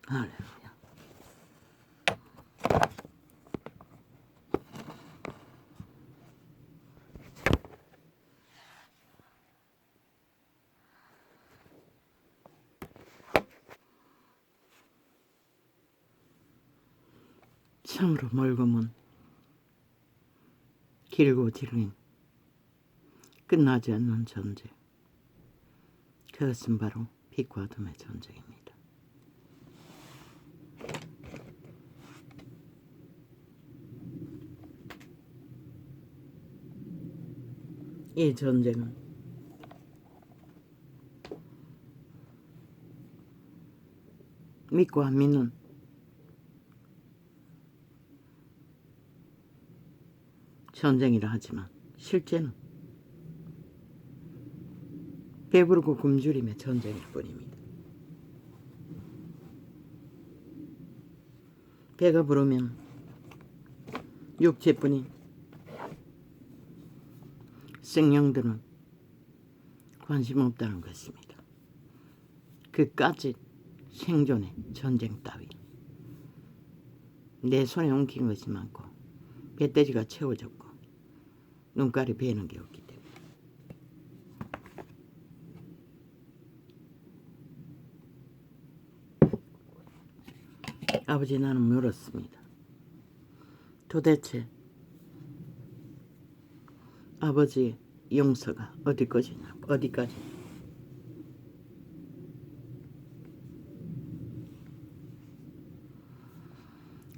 할렐루야. 참으로 멀고 먼 길고 지르긴 끝나지 않는 전쟁. 그것은 바로 빛과 어둠의 전쟁입니다. 이 전쟁은 믿고 안 믿는 전쟁이라 하지만 실제는 배부르고 굶주림의 전쟁일 뿐입니다. 배가 부르면 육체뿐인 생명들은 관심 없다는 것입니다. 그까짓 생존의 전쟁 따위 내 손에 엉킨 것이 많고 배돼지가 채워졌고 눈깔이 베는 게 없기 때문에 아버지, 나는 물었습니다. 도대체 아버지의 용서가 어디까지냐고. 어디까지?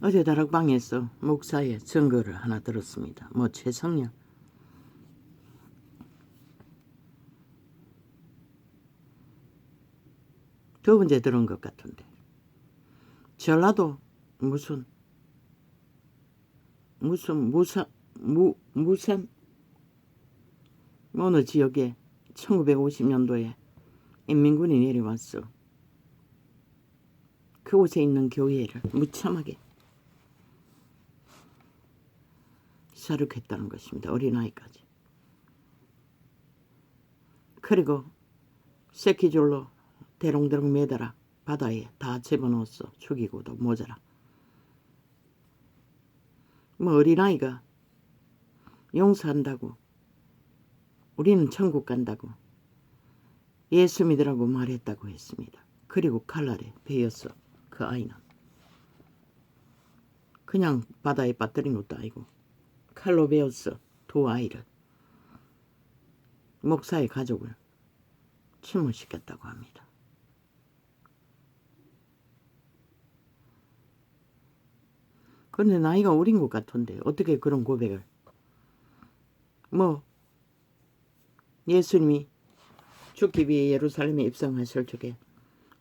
어제 다락방에서 목사의 증거를 하나 들었습니다. 최성령 두 번째 들은 것 같은데 전라도 무슨 무산 어느 지역에 1950년도에 인민군이 내려왔어. 그곳에 있는 교회를 무참하게 살육했다는 것입니다. 어린아이까지. 그리고 새끼줄로 대롱대롱 매달아 바다에 다 집어넣었어. 죽이고도 모자라. 어린아이가 용서한다고, 우리는 천국 간다고, 예수 믿으라고 말했다고 했습니다. 그리고 칼날에 베였어. 그 아이는 그냥 바다에 빠뜨린 것도 아니고 칼로 베었어. 두 아이를. 목사의 가족을 침몰시켰다고 합니다. 그런데 나이가 어린 것 같은데 어떻게 그런 고백을. 예수님이 죽기 위해 예루살렘에 입성하실 적에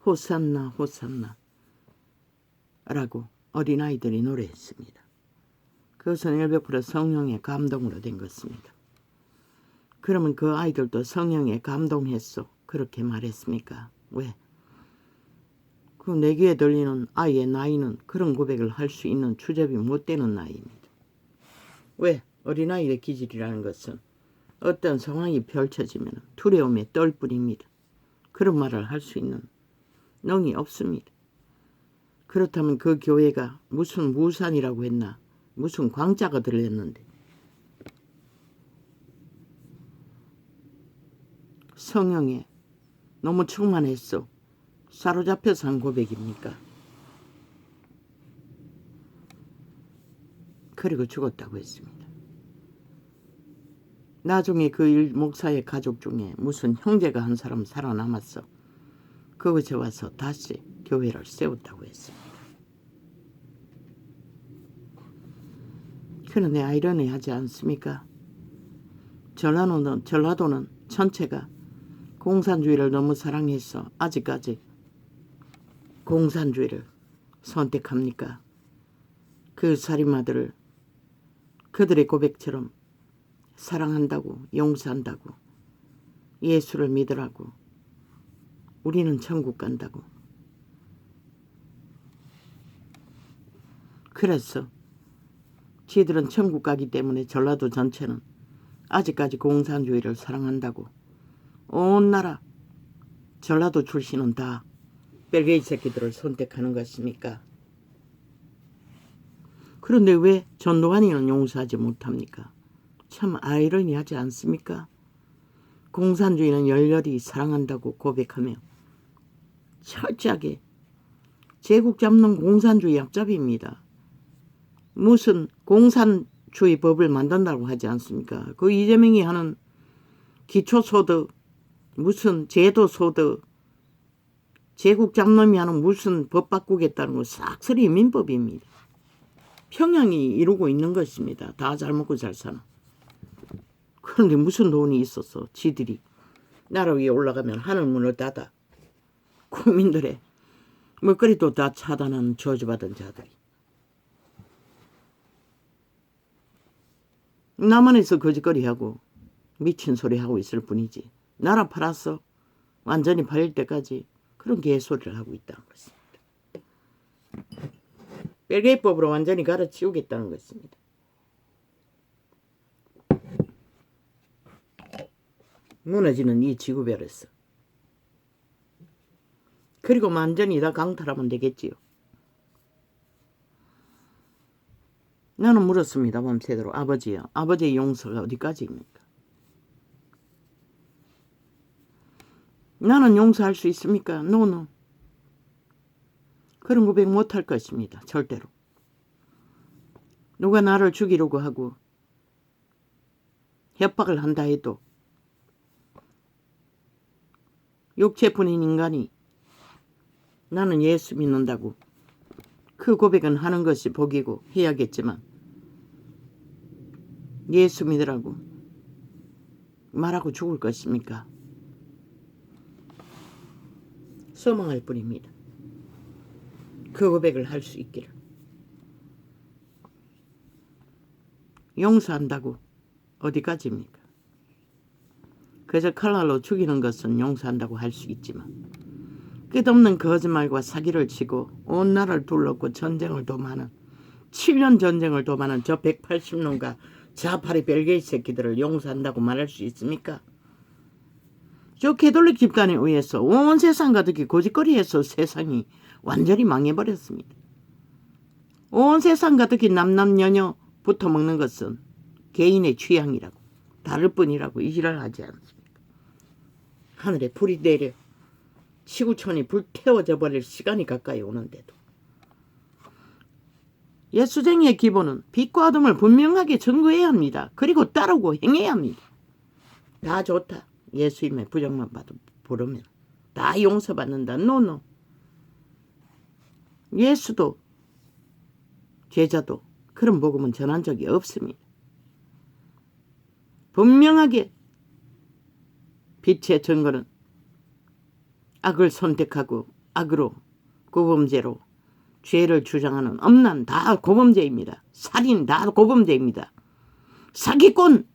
호산나 호산나 라고 어린아이들이 노래했습니다. 그것은 100% 성령의 감동으로 된 것입니다. 그러면 그 아이들도 성령에 감동했어. 그렇게 말했습니까? 왜? 그 내 귀에 들리는 아이의 나이는 그런 고백을 할 수 있는 주접이 못 되는 나이입니다. 왜? 어린아이의 기질이라는 것은 어떤 상황이 펼쳐지면 두려움에 떨 뿐입니다. 그런 말을 할 수 있는 능이 없습니다. 그렇다면 그 교회가 무슨 무산이라고 했나? 무슨 광자가 들렸는데 성령에 너무 충만했어. 사로잡혀서 한 고백입니까? 그리고 죽었다고 했습니다. 나중에 그 목사의 가족 중에 무슨 형제가 한 사람 살아남았어. 그곳에 와서 다시 교회를 세웠다고 했습니다. 그런데 아이러니하지 않습니까? 전라도는 전체가 공산주의를 너무 사랑해서 아직까지 공산주의를 선택합니까? 그 살인마들을 그들의 고백처럼 사랑한다고, 용서한다고, 예수를 믿으라고, 우리는 천국 간다고. 그래서 지들은 천국 가기 때문에 전라도 전체는 아직까지 공산주의를 사랑한다고 온 나라 전라도 출신은 다 벨게이 새끼들을 선택하는 것입니까? 그런데 왜 전두환이는 용서하지 못합니까? 참 아이러니하지 않습니까? 공산주의는 열렬히 사랑한다고 고백하며 철저하게 제국 잡는 공산주의 앞잡이입니다. 무슨 공산주의 법을 만든다고 하지 않습니까? 그 이재명이 하는 기초소득, 무슨 제도소득, 제국 잡놈이 하는 무슨 법 바꾸겠다는 거 싹쓸이 민법입니다. 평양이 이루고 있는 것입니다. 다 잘 먹고 잘 사는. 그런데 무슨 돈이 있어서 지들이 나라 위에 올라가면 하늘 문을 닫아 국민들의 먹거리도 다 차단하는 저주받은 자들이. 남한에서 거짓거리하고 미친 소리 하고 있을 뿐이지 나라 팔았어 완전히 팔릴 때까지 그런 개소리를 하고 있다는 것입니다. 벨게이법으로 완전히 갈아치우겠다는 것입니다. 무너지는 이 지구별에서. 그리고 완전히 다 강탈하면 되겠지요. 나는 물었습니다. 밤새도록. 아버지요. 아버지의 용서가 어디까지입니까? 나는 용서할 수 있습니까? 노노. 그런 고백 못할 것입니다. 절대로. 누가 나를 죽이려고 하고 협박을 한다 해도 육체뿐인 인간이 나는 예수 믿는다고 그 고백은 하는 것이 복이고 해야겠지만 예수 믿으라고 말하고 죽을 것입니까? 소망할 뿐입니다. 그 고백을 할 수 있기를. 용서한다고 어디까지입니까? 그저 칼날로 죽이는 것은 용서한다고 할 수 있지만 끝없는 거짓말과 사기를 치고 온 나라를 둘렀고 전쟁을 도모하는 7년 전쟁을 도모하는 저 180놈과 자파리 벨게이 새끼들을 용서한다고 말할 수 있습니까? 저 개돌릭 집단에 의해서 온 세상 가득히 고짓거리에서 세상이 완전히 망해버렸습니다. 온 세상 가득히 남남녀녀 붙어먹는 것은 개인의 취향이라고 다를 뿐이라고 이지랄 하지 않습니까? 하늘에 불이 내려 지구촌이 불태워져 버릴 시간이 가까이 오는데도 예수쟁이의 기본은 빛과 어둠을 분명하게 증거해야 합니다. 그리고 따르고 행해야 합니다. 다 좋다. 예수님의 부정만 봐도 부르면 다 용서받는다. 노노. 예수도 제자도 그런 복음은 전한 적이 없습니다. 분명하게 빛의 증거는 악을 선택하고 악으로 고범죄로 죄를 주장하는 엄난 다 고범죄입니다. 살인 다 고범죄입니다. 사기꾼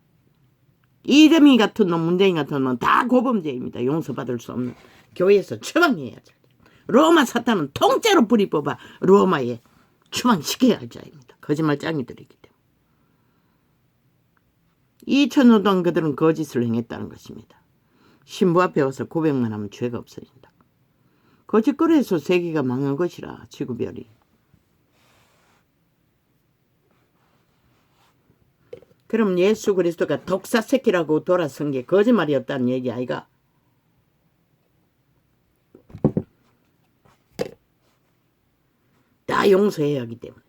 이재명이 같은 놈 문재인 같은 놈 다 고범죄입니다. 용서받을 수 없는 교회에서 처방해야죠. 로마 사탄은 통째로 뿌리 뽑아 로마에 추방시켜야 할 자입니다. 거짓말짱이들이기 때문에. 2000년 동안 그들은 거짓을 행했다는 것입니다. 신부 앞에 와서 고백만 하면 죄가 없어진다. 거짓거리에서 세계가 망한 것이라 지구별이. 그럼 예수 그리스도가 독사 새끼라고 돌아선 게 거짓말이었다는 얘기 아이가? 다 용서해야 하기 때문에.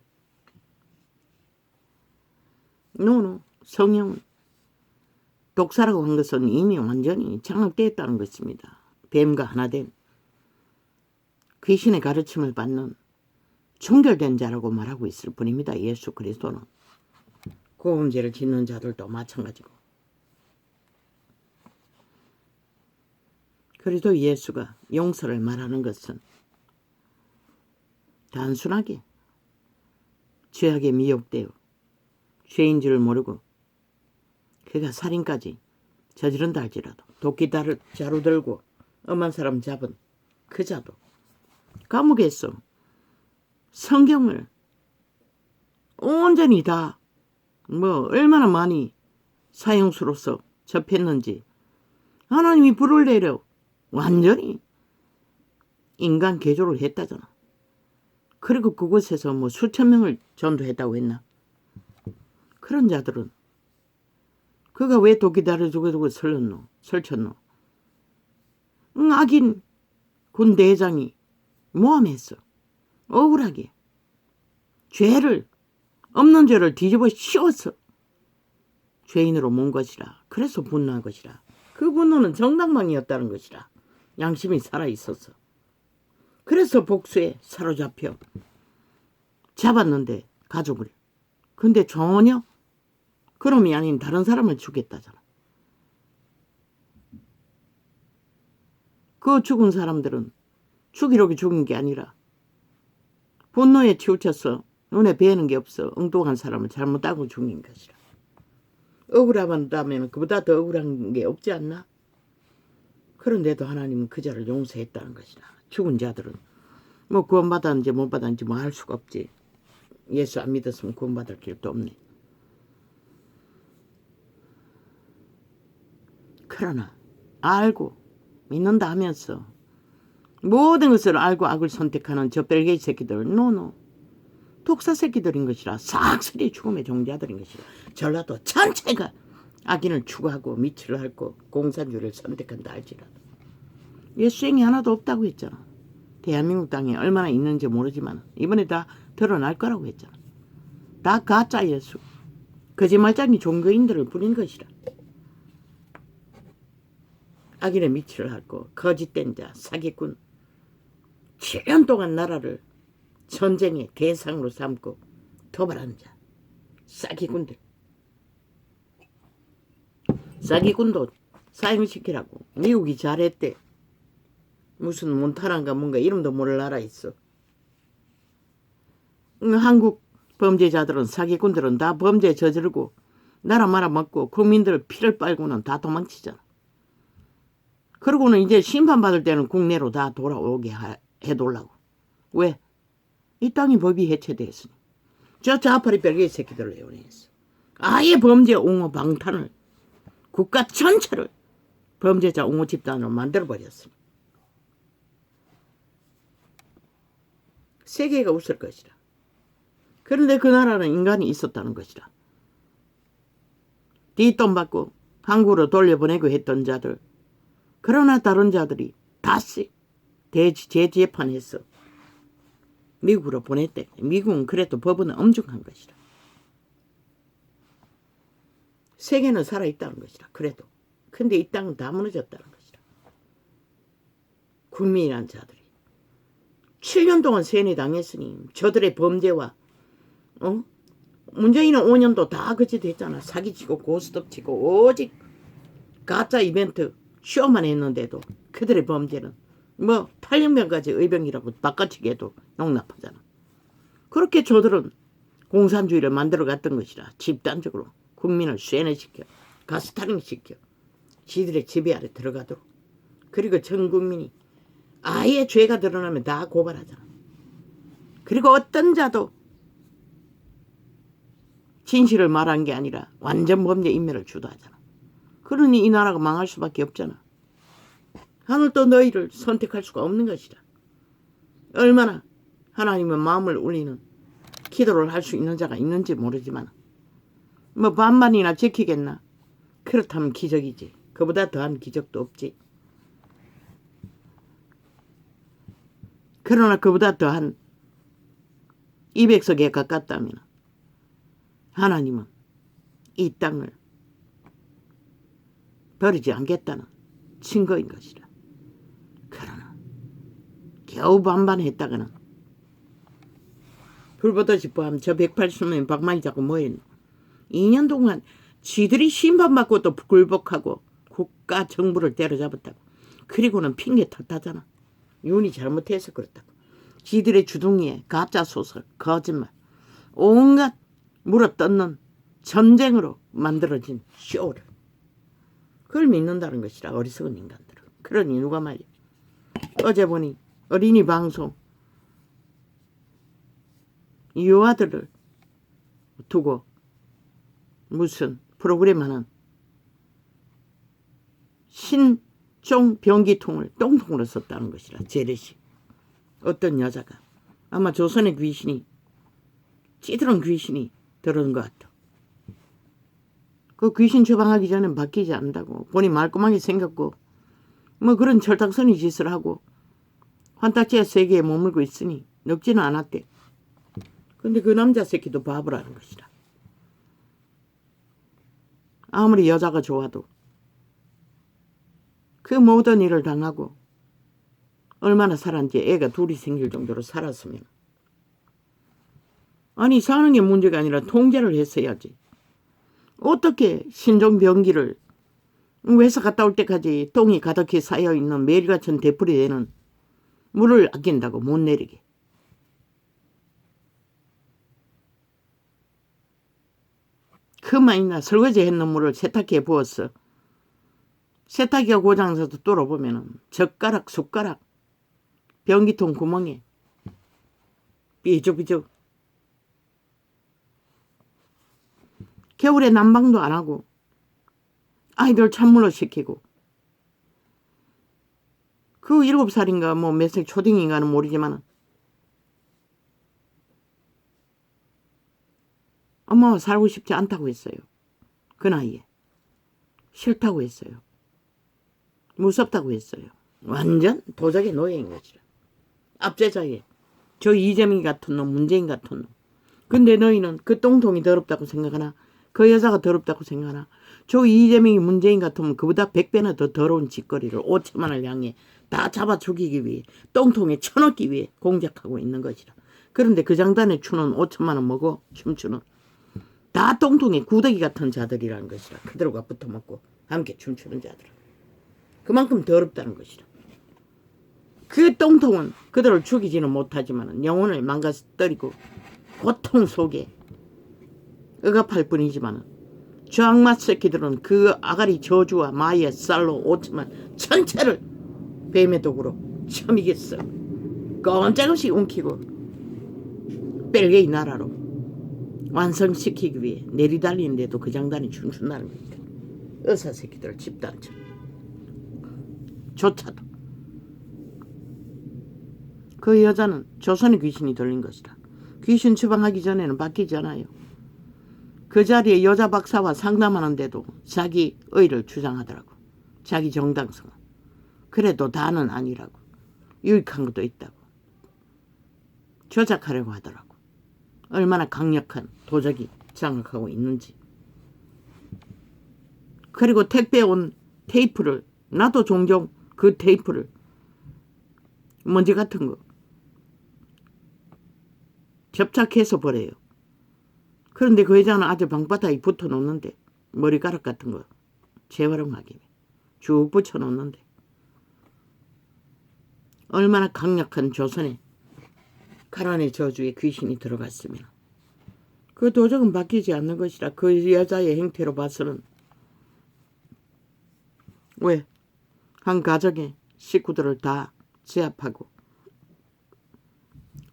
노노. 성령은 독사라고 한 것은 이미 완전히 장악되었다는 것입니다. 뱀과 하나된 귀신의 가르침을 받는 종결된 자라고 말하고 있을 뿐입니다. 예수 그리스도는. 고범죄를 짓는 자들도 마찬가지고. 그래도 예수가 용서를 말하는 것은 단순하게 죄악에 미혹되어 죄인 줄 모르고 그가 살인까지 저지른다 할지라도 도끼 자루 들고 엄한 사람 잡은 그 자도 감옥에서 성경을 온전히 다 얼마나 많이 사형수로서 접했는지 하나님이 불을 내려 완전히 인간 개조를 했다잖아. 그리고 그곳에서 뭐 수천 명을 전도했다고 했나? 그런 자들은 그가 왜 도끼다를 두고 설쳤노? 악인 군 대장이 모함했어. 억울하게 없는 죄를 뒤집어 씌웠어. 죄인으로 몬 것이라. 그래서 분노한 것이라. 그 분노는 정당방위였다는 것이라. 양심이 살아있었어. 그래서 복수에 사로잡혀 잡았는데 가족을. 근데 전혀 그놈이 아닌 다른 사람을 죽였다잖아. 그 죽은 사람들은 죽이려고 죽인 게 아니라 분노에 치우쳐서 눈에 뵈는 게 없어 엉뚱한 사람을 잘못하고 죽인 것이라. 억울하다면 그보다 더 억울한 게 없지 않나? 그런데도 하나님은 그 자를 용서했다는 것이라. 죽은 자들은 뭐 구원받았는지 못 받았는지 뭐 알 수가 없지. 예수 안 믿었으면 구원받을 길도 없네. 그러나 알고 믿는다 하면서 모든 것을 알고 악을 선택하는 저 벨게이 새끼들, 노노 독사 새끼들인 것이라. 싹쓸이 죽음의 종자들인 것이라. 전라도 전체가 악인을 추구하고 미치를 핥고 공산주의를 선택한다 할지라도 예수행이 하나도 없다고 했잖아. 대한민국 땅에 얼마나 있는지 모르지만 이번에 다 드러날 거라고 했잖아. 다 가짜 예수, 거짓말쟁이 종교인들을 부린 것이라. 악인의 미치를 핥고 거짓된 자, 사기꾼, 7년 동안 나라를 전쟁의 대상으로 삼고 도발하는 자, 사기꾼들. 사기꾼도 사형시키라고 미국이 잘했대. 무슨 몬타나인가 뭔가 이름도 모를 나라 있어. 한국 범죄자들은, 사기꾼들은 다 범죄 저지르고 나라 말아먹고 국민들 피를 빨고는 다 도망치잖아. 그러고는 이제 심판받을 때는 국내로 다 돌아오게 해둘라고. 왜? 이 땅이 법이 해체됐으니. 저 좌파리 벨기에 새끼들을 애원했어. 아예 범죄 옹호 방탄을, 국가 전체를 범죄자 옹호 집단으로 만들어버렸으니. 세계가 웃을 것이라. 그런데 그 나라는 인간이 있었다는 것이라. 뒷돈 받고 한국으로 돌려보내고 했던 자들, 그러나 다른 자들이 다시 재재판해서 미국으로 보냈대. 미국은 그래도 법은 엄중한 것이라. 세계는 살아있다는 것이라. 그래도. 근데 이 땅은 다 무너졌다는 것이라. 국민이란 자들이 7년 동안 세뇌당했으니 저들의 범죄와 문재인은 5년도 다 그치 됐잖아. 사기치고 고스톱치고 오직 가짜 이벤트 쇼만 했는데도 그들의 범죄는 뭐 8년간까지 의병이라고 바꿔치기 해도 용납하잖아. 그렇게 저들은 공산주의를 만들어갔던 것이라. 집단적으로 국민을 쇠뇌시켜 가스타링시켜 지들의 지배 아래 들어가도록. 그리고 전 국민이 아예 죄가 드러나면 다 고발하잖아. 그리고 어떤 자도 진실을 말한 게 아니라 완전 범죄 인멸을 주도하잖아. 그러니 이 나라가 망할 수밖에 없잖아. 하늘도 너희를 선택할 수가 없는 것이라. 얼마나 하나님의 마음을 울리는 기도를 할 수 있는 자가 있는지 모르지만 뭐 반만이나 지키겠나. 그렇다면 기적이지. 그보다 더한 기적도 없지. 그러나 그보다 더한 200석에 가깝다면 하나님은 이 땅을 버리지 않겠다는 증거인 것이라. 그러나 겨우 반반했다가는 불보듯이 뻔함. 저 180명 박만이 자꾸 뭐했노. 2년 동안 지들이 심판받고 또 굴복하고 국가 정부를 때려잡았다고. 그리고는 핑계 탓하잖아. 윤이 잘못해서 그렇다고. 지들의 주둥이에 가짜 소설, 거짓말, 온갖 물어뜯는 전쟁으로 만들어진 쇼를. 그걸 믿는다는 것이라. 어리석은 인간들은. 그러니 누가 말이야. 어제 보니 어린이 방송 유아들을 두고 무슨 프로그램 하는 신종 변기통을 똥통으로 썼다는 것이라. 재래식. 어떤 여자가 아마 조선의 귀신이 찌들은 귀신이 들어온 것 같아. 그 귀신 처방하기 전엔 바뀌지 않는다고. 본이 말끔하게 생겼고 뭐 그런 철딱서니 짓을 하고 환딱지의 세계에 머물고 있으니 늙지는 않았대. 근데 그 남자 새끼도 바보라는 것이다. 아무리 여자가 좋아도 그 모든 일을 당하고 얼마나 살았는지 애가 둘이 생길 정도로 살았으면 아니 사는 게 문제가 아니라 통제를 했어야지. 어떻게 신종병기를 회사 갔다 올 때까지 똥이 가득히 쌓여있는 매일같은 되풀이되는 물을 아낀다고 못 내리게. 그만이나 설거지 했는 물을 세탁기에 부었어. 세탁기가 고장나서 뚫어보면 젓가락 숟가락 변기통 구멍에 삐죽삐죽. 겨울에 난방도 안 하고 아이들 찬물로 식히고 그 7살인가 뭐 몇 살 초딩인가는 모르지만 엄마와 살고 싶지 않다고 했어요. 그 나이에. 싫다고 했어요. 무섭다고 했어요. 완전 도적의 노예인 거지. 압제자의 저 이재명이 같은 놈, 문재인 같은 놈. 근데 너희는 그 똥통이 더럽다고 생각하나? 그 여자가 더럽다고 생각하나? 저 이재명이 문재인 같으면 그보다 100배나 더 더러운 짓거리를 5천만을 향해 다 잡아 죽이기 위해 똥통에 쳐넣기 위해 공작하고 있는 것이라. 그런데 그 장단에 추는 5천만 원 먹어 춤추는 다 똥통에 구더기 같은 자들이라는 것이라. 그들과 붙어먹고 함께 춤추는 자들. 그만큼 더럽다는 것이라. 그 똥통은 그들을 죽이지는 못하지만 영혼을 망가뜨리고 고통 속에 억압할 뿐이지만 저 악마 새끼들은 그 아가리 저주와 마의 쌀로 5천만 전체를 뱀의 독으로 처미겠어. 꼼짝없이 움키고 벨게이 나라로 완성시키기 위해 내리달리는데도 그 장단이 춤춘다는 겁니다. 의사 새끼들 집단처럼 조차도. 그 여자는 조선의 귀신이 들린 것이다. 귀신 처방하기 전에는 바뀌지 않아요. 그 자리에 여자 박사와 상담하는데도 자기 의를 주장하더라고. 자기 정당성. 그래도 다는 아니라고. 유익한 것도 있다고. 조작하려고 하더라고. 얼마나 강력한 도적이 장악하고 있는지. 그리고 택배 온 테이프를 나도 종종 그 테이프를 먼지 같은 거 접착해서 버려요. 그런데 그 여자는 아주 방바닥에 붙어 놓는데 머리카락 같은 거 재활용하기 쭉 붙여 놓는데 얼마나 강력한 조선에 가난의 저주에 귀신이 들어갔으면 그 도적은 바뀌지 않는 것이라. 그 여자의 행태로 봐서는 왜? 한 가정의 식구들을 다 제압하고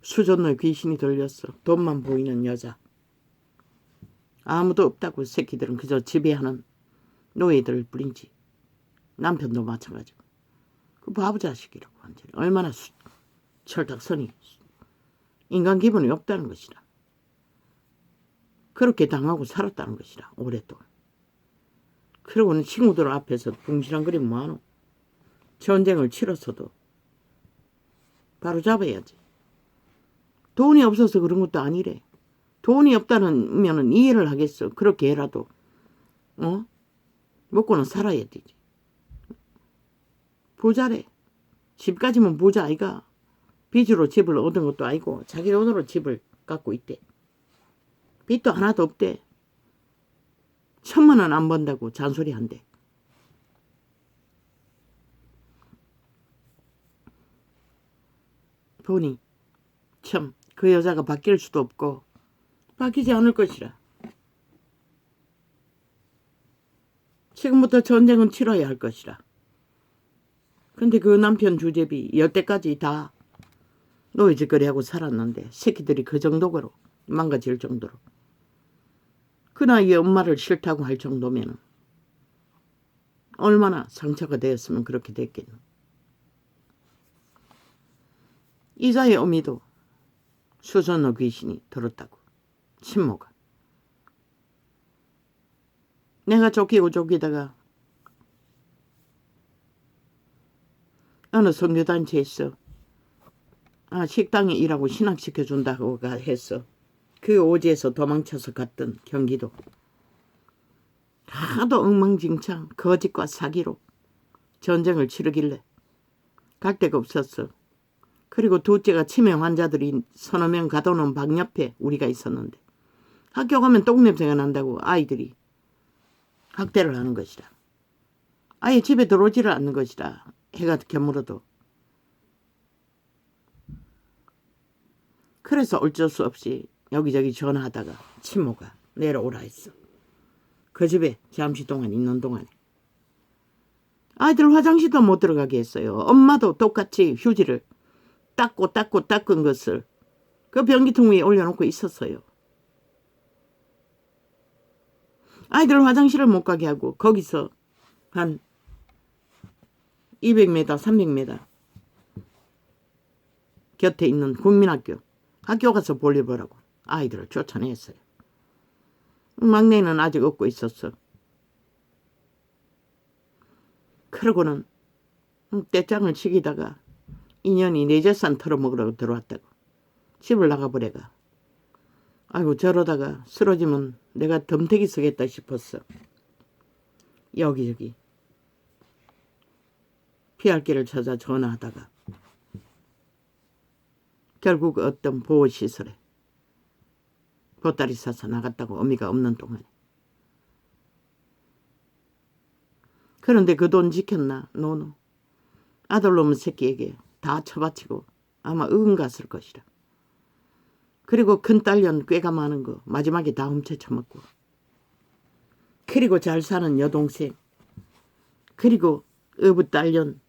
수전노에 귀신이 들렸어. 돈만 보이는 여자. 아무도 없다고 새끼들은 그저 지배하는 노예들을 뿐이지. 남편도 마찬가지고. 그 바보 자식이라고 완전히. 얼마나 철딱서니 인간 기분이 없다는 것이라. 그렇게 당하고 살았다는 것이라 오랫동안. 그러고는 친구들 앞에서 붕신한거리면 뭐하노. 전쟁을 치렀어도 바로 잡아야지. 돈이 없어서 그런 것도 아니래. 돈이 없다면 이해를 하겠어. 그렇게 해라도 먹고는 살아야 되지. 부자래. 집까지면 부자 아이가. 빚으로 집을 얻은 것도 아니고 자기 돈으로 집을 갖고 있대. 빚도 하나도 없대. 1,000만 원 안 번다고 잔소리 한대. 보니 참 그 여자가 바뀔 수도 없고 바뀌지 않을 것이라. 지금부터 전쟁은 치러야 할 것이라. 근데 그 남편 주제비 여태까지 다 노예짓거리하고 살았는데 새끼들이 그 정도로 망가질 정도로 그 나이에 엄마를 싫다고 할 정도면 얼마나 상처가 되었으면 그렇게 됐겠노. 이자의 어미도 수선어 귀신이 들었다고. 친모가. 내가 쫓기다가 어느 선교단체에서 식당에 일하고 신학시켜준다고 했어. 그 오지에서 도망쳐서 갔던 경기도. 하도 엉망진창 거짓과 사기로 전쟁을 치르길래 갈 데가 없었어. 그리고 둘째가 치매 환자들이 서너 명 가둬놓은 방 옆에 우리가 있었는데 학교 가면 똥냄새가 난다고 아이들이 학대를 하는 것이라. 아예 집에 들어오지를 않는 것이라. 해가 겨물어도. 그래서 어쩔 수 없이 여기저기 전화하다가 친모가 내려오라 했어. 그 집에 잠시 동안 있는 동안에 아이들 화장실도 못 들어가게 했어요. 엄마도 똑같이 휴지를 닦은 것을 그 변기통 위에 올려놓고 있었어요. 아이들 화장실을 못 가게 하고 거기서 한 200m, 300m 곁에 있는 국민학교, 학교 가서 볼일 보라고 아이들을 쫓아냈어요. 막내는 아직 얻고 있었어. 그러고는 떼짱을 치기다가 인연이 내 재산 털어먹으라고 들어왔다고. 집을 나가버려가. 아이고 저러다가 쓰러지면 내가 덤태기 쓰겠다 싶었어. 여기저기 피할 길을 찾아 전화하다가 결국 어떤 보호시설에 보따리 싸서 나갔다고. 어미가 없는 동안에. 그런데 그 돈 지켰나? 노노. 아들놈의 새끼에게 다 처바치고 아마 갔을 것이라. 그리고 큰딸년 꾀가 많은 거 마지막에 다 훔쳐쳐먹고. 그리고 잘 사는 여동생. 그리고 어부딸년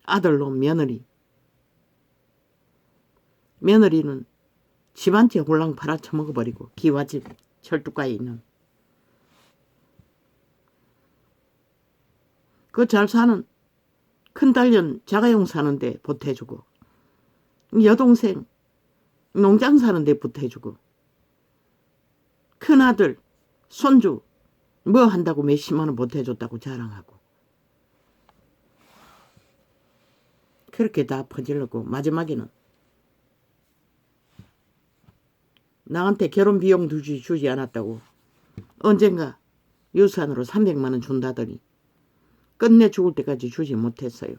아들놈 며느리. 며느리는 집 한 채 홀랑 팔아쳐먹어버리고 기와집 철쭉가에 있는 그 잘 사는 큰딸년 자가용 사는데 보태주고 여동생 농장 사는데 보태주고 큰아들 손주 뭐 한다고 몇십만 원 보태줬다고 자랑하고 그렇게 다 퍼질렀고 마지막에는 나한테 결혼 비용 주지 않았다고 언젠가 유산으로 300만 원 준다더니 끝내 죽을 때까지 주지 못했어요.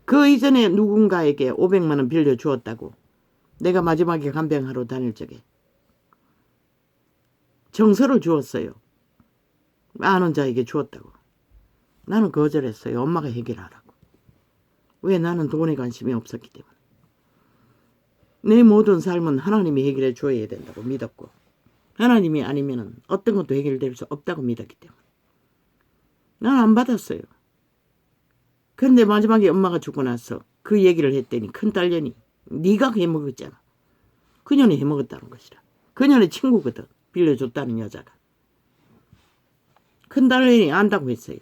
그 이전에 누군가에게 500만 원 빌려주었다고. 내가 마지막에 간병하러 다닐 적에 정서를 주었어요. 아는 자에게 주었다고. 나는 거절했어요. 엄마가 해결하라고. 왜? 나는 돈에 관심이 없었기 때문에. 내 모든 삶은 하나님이 해결해 줘야 된다고 믿었고 하나님이 아니면 어떤 것도 해결될 수 없다고 믿었기 때문에 난 안 받았어요. 그런데 마지막에 엄마가 죽고 나서 그 얘기를 했더니 큰딸년이 네가 해먹었잖아. 그년이 해먹었다는 것이라. 그년의 친구거든. 빌려줬다는 여자가. 큰딸년이 안다고 했어요.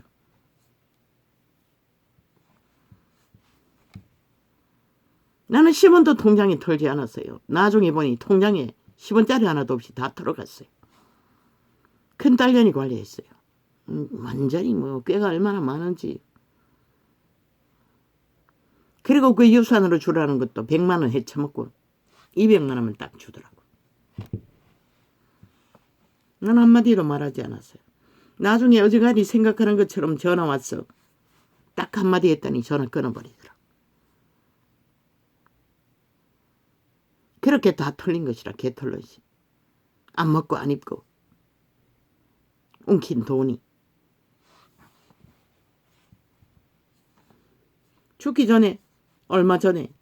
나는 10원도 통장에 털지 않았어요. 나중에 보니 통장에 10원짜리 하나도 없이 다 털어갔어요. 큰딸년이 관리했어요. 완전히 꾀가 얼마나 많은지. 그리고 그 유산으로 주라는 것도 100만 원 헤쳐먹고 200만 원만 딱 주더라고. 난 한마디도 말하지 않았어요. 나중에 어지간히 생각하는 것처럼 전화 왔어. 딱 한마디 했더니 전화 끊어버리더라. 그렇게 다 털린 것이라 개털러지. 안 먹고 안 입고 웅킨 돈이. 죽기 전에 얼마 전에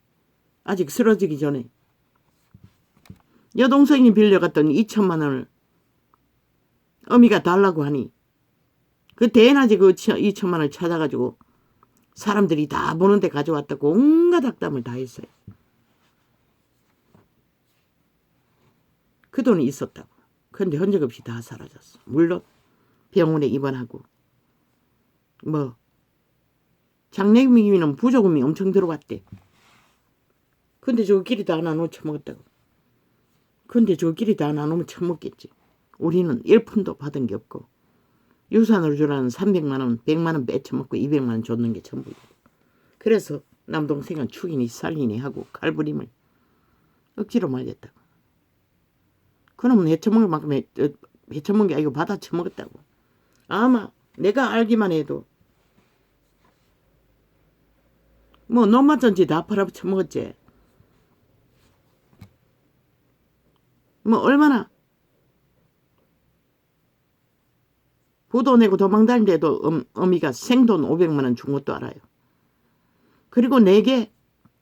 아직 쓰러지기 전에 여동생이 빌려갔던 2천만 원을 어미가 달라고 하니 그 대낮에 그 2천만 원을 찾아가지고 사람들이 다 보는데 가져왔다고 온갖 악담을 다 했어요. 그 돈이 있었다고. 그런데 흔적 없이 다 사라졌어. 물론 병원에 입원하고 장례비는 부조금이 엄청 들어왔대. 근데 저끼리 다 나눠 처먹었다고. 근데 저끼리 다 나누면 처먹겠지. 우리는 1푼도 받은 게 없고 유산으로 주라는 300만 원, 100만 원 빼쳐먹고 200만 원 줬는 게 전부이고. 그래서 남동생은 죽이니 살리니 하고 칼부림을 억지로 말렸다고. 그놈은 해쳐먹을 만큼 해쳐먹은 게 아니고 받아 처먹었다고. 아마 내가 알기만 해도 뭐 논맞던지 다 팔아쳐먹었지. 뭐 얼마나 부도 내고 도망다니는데도 어미가 생돈 500만 원 준 것도 알아요. 그리고 내게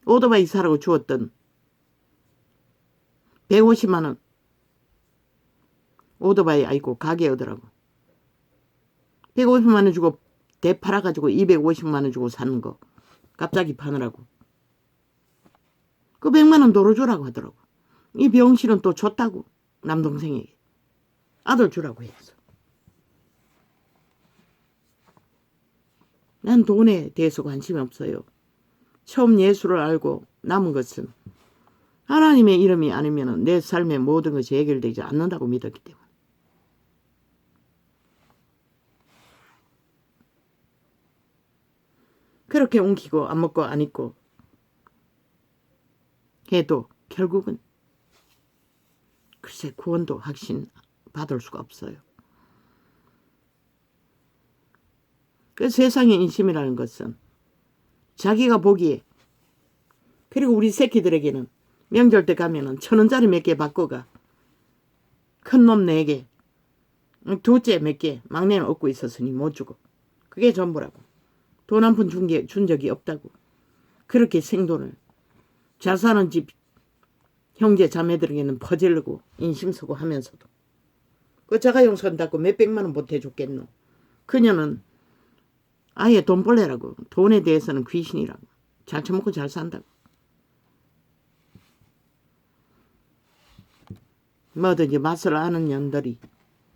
오토바이 사라고 주었던 150만 원 오토바이 아니고 가게 얻으라고 150만 원 주고 대 팔아가지고 250만 원 주고 사는 거 갑자기 파느라고 그 100만 원 도로 주라고 하더라고. 이 병실은 또 줬다고. 남동생에게 아들 주라고 했어. 난 돈에 대해서 관심이 없어요. 처음 예수를 알고 남은 것은 하나님의 이름이 아니면 내 삶의 모든 것이 해결되지 않는다고 믿었기 때문에. 그렇게 옮기고 안 먹고 안 입고 해도 결국은 글쎄 구원도 확신 받을 수가 없어요. 그 세상의 인심이라는 것은 자기가 보기에 그리고 우리 새끼들에게는 명절 때 가면은 1,000원짜리 몇 개 바꿔가 큰 놈 4개 둘째 몇 개 막내는 얻고 있었으니 못 주고 그게 전부라고. 돈 한 푼 준 적이 없다고. 그렇게 생돈을 잘 사는 집 형제 자매들에게는 퍼질르고 인심 쓰고 하면서도 그 자가용 선다고 몇백만 원 보태줬겠노. 그녀는 아예 돈벌레라고. 돈에 대해서는 귀신이라고. 잘 처먹고 잘 산다고. 뭐든지 맛을 아는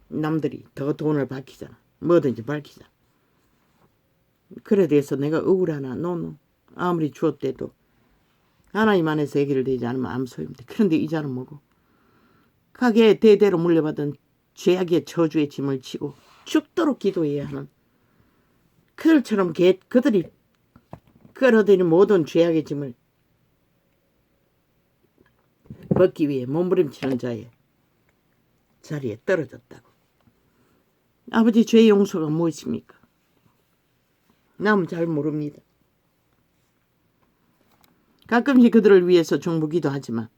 남들이 더 돈을 밝히잖아. 뭐든지 밝히잖아. 그래 대해서 내가 억울하나 노노. 아무리 주었대도 하나님 안에서 해결되지 않으면 아무 소용없대. 그런데 이자는 뭐고? 가게에 대대로 물려받은 죄악의 저주의 짐을 지고 죽도록 기도해야 하는 그들처럼 그들이 끌어들인 모든 죄악의 짐을 벗기 위해 몸부림치는 자의 자리에 떨어졌다고. 아버지 죄의 용서가 무엇입니까? 남은 잘 모릅니다. 가끔씩 그들을 위해서 중보기도 하지만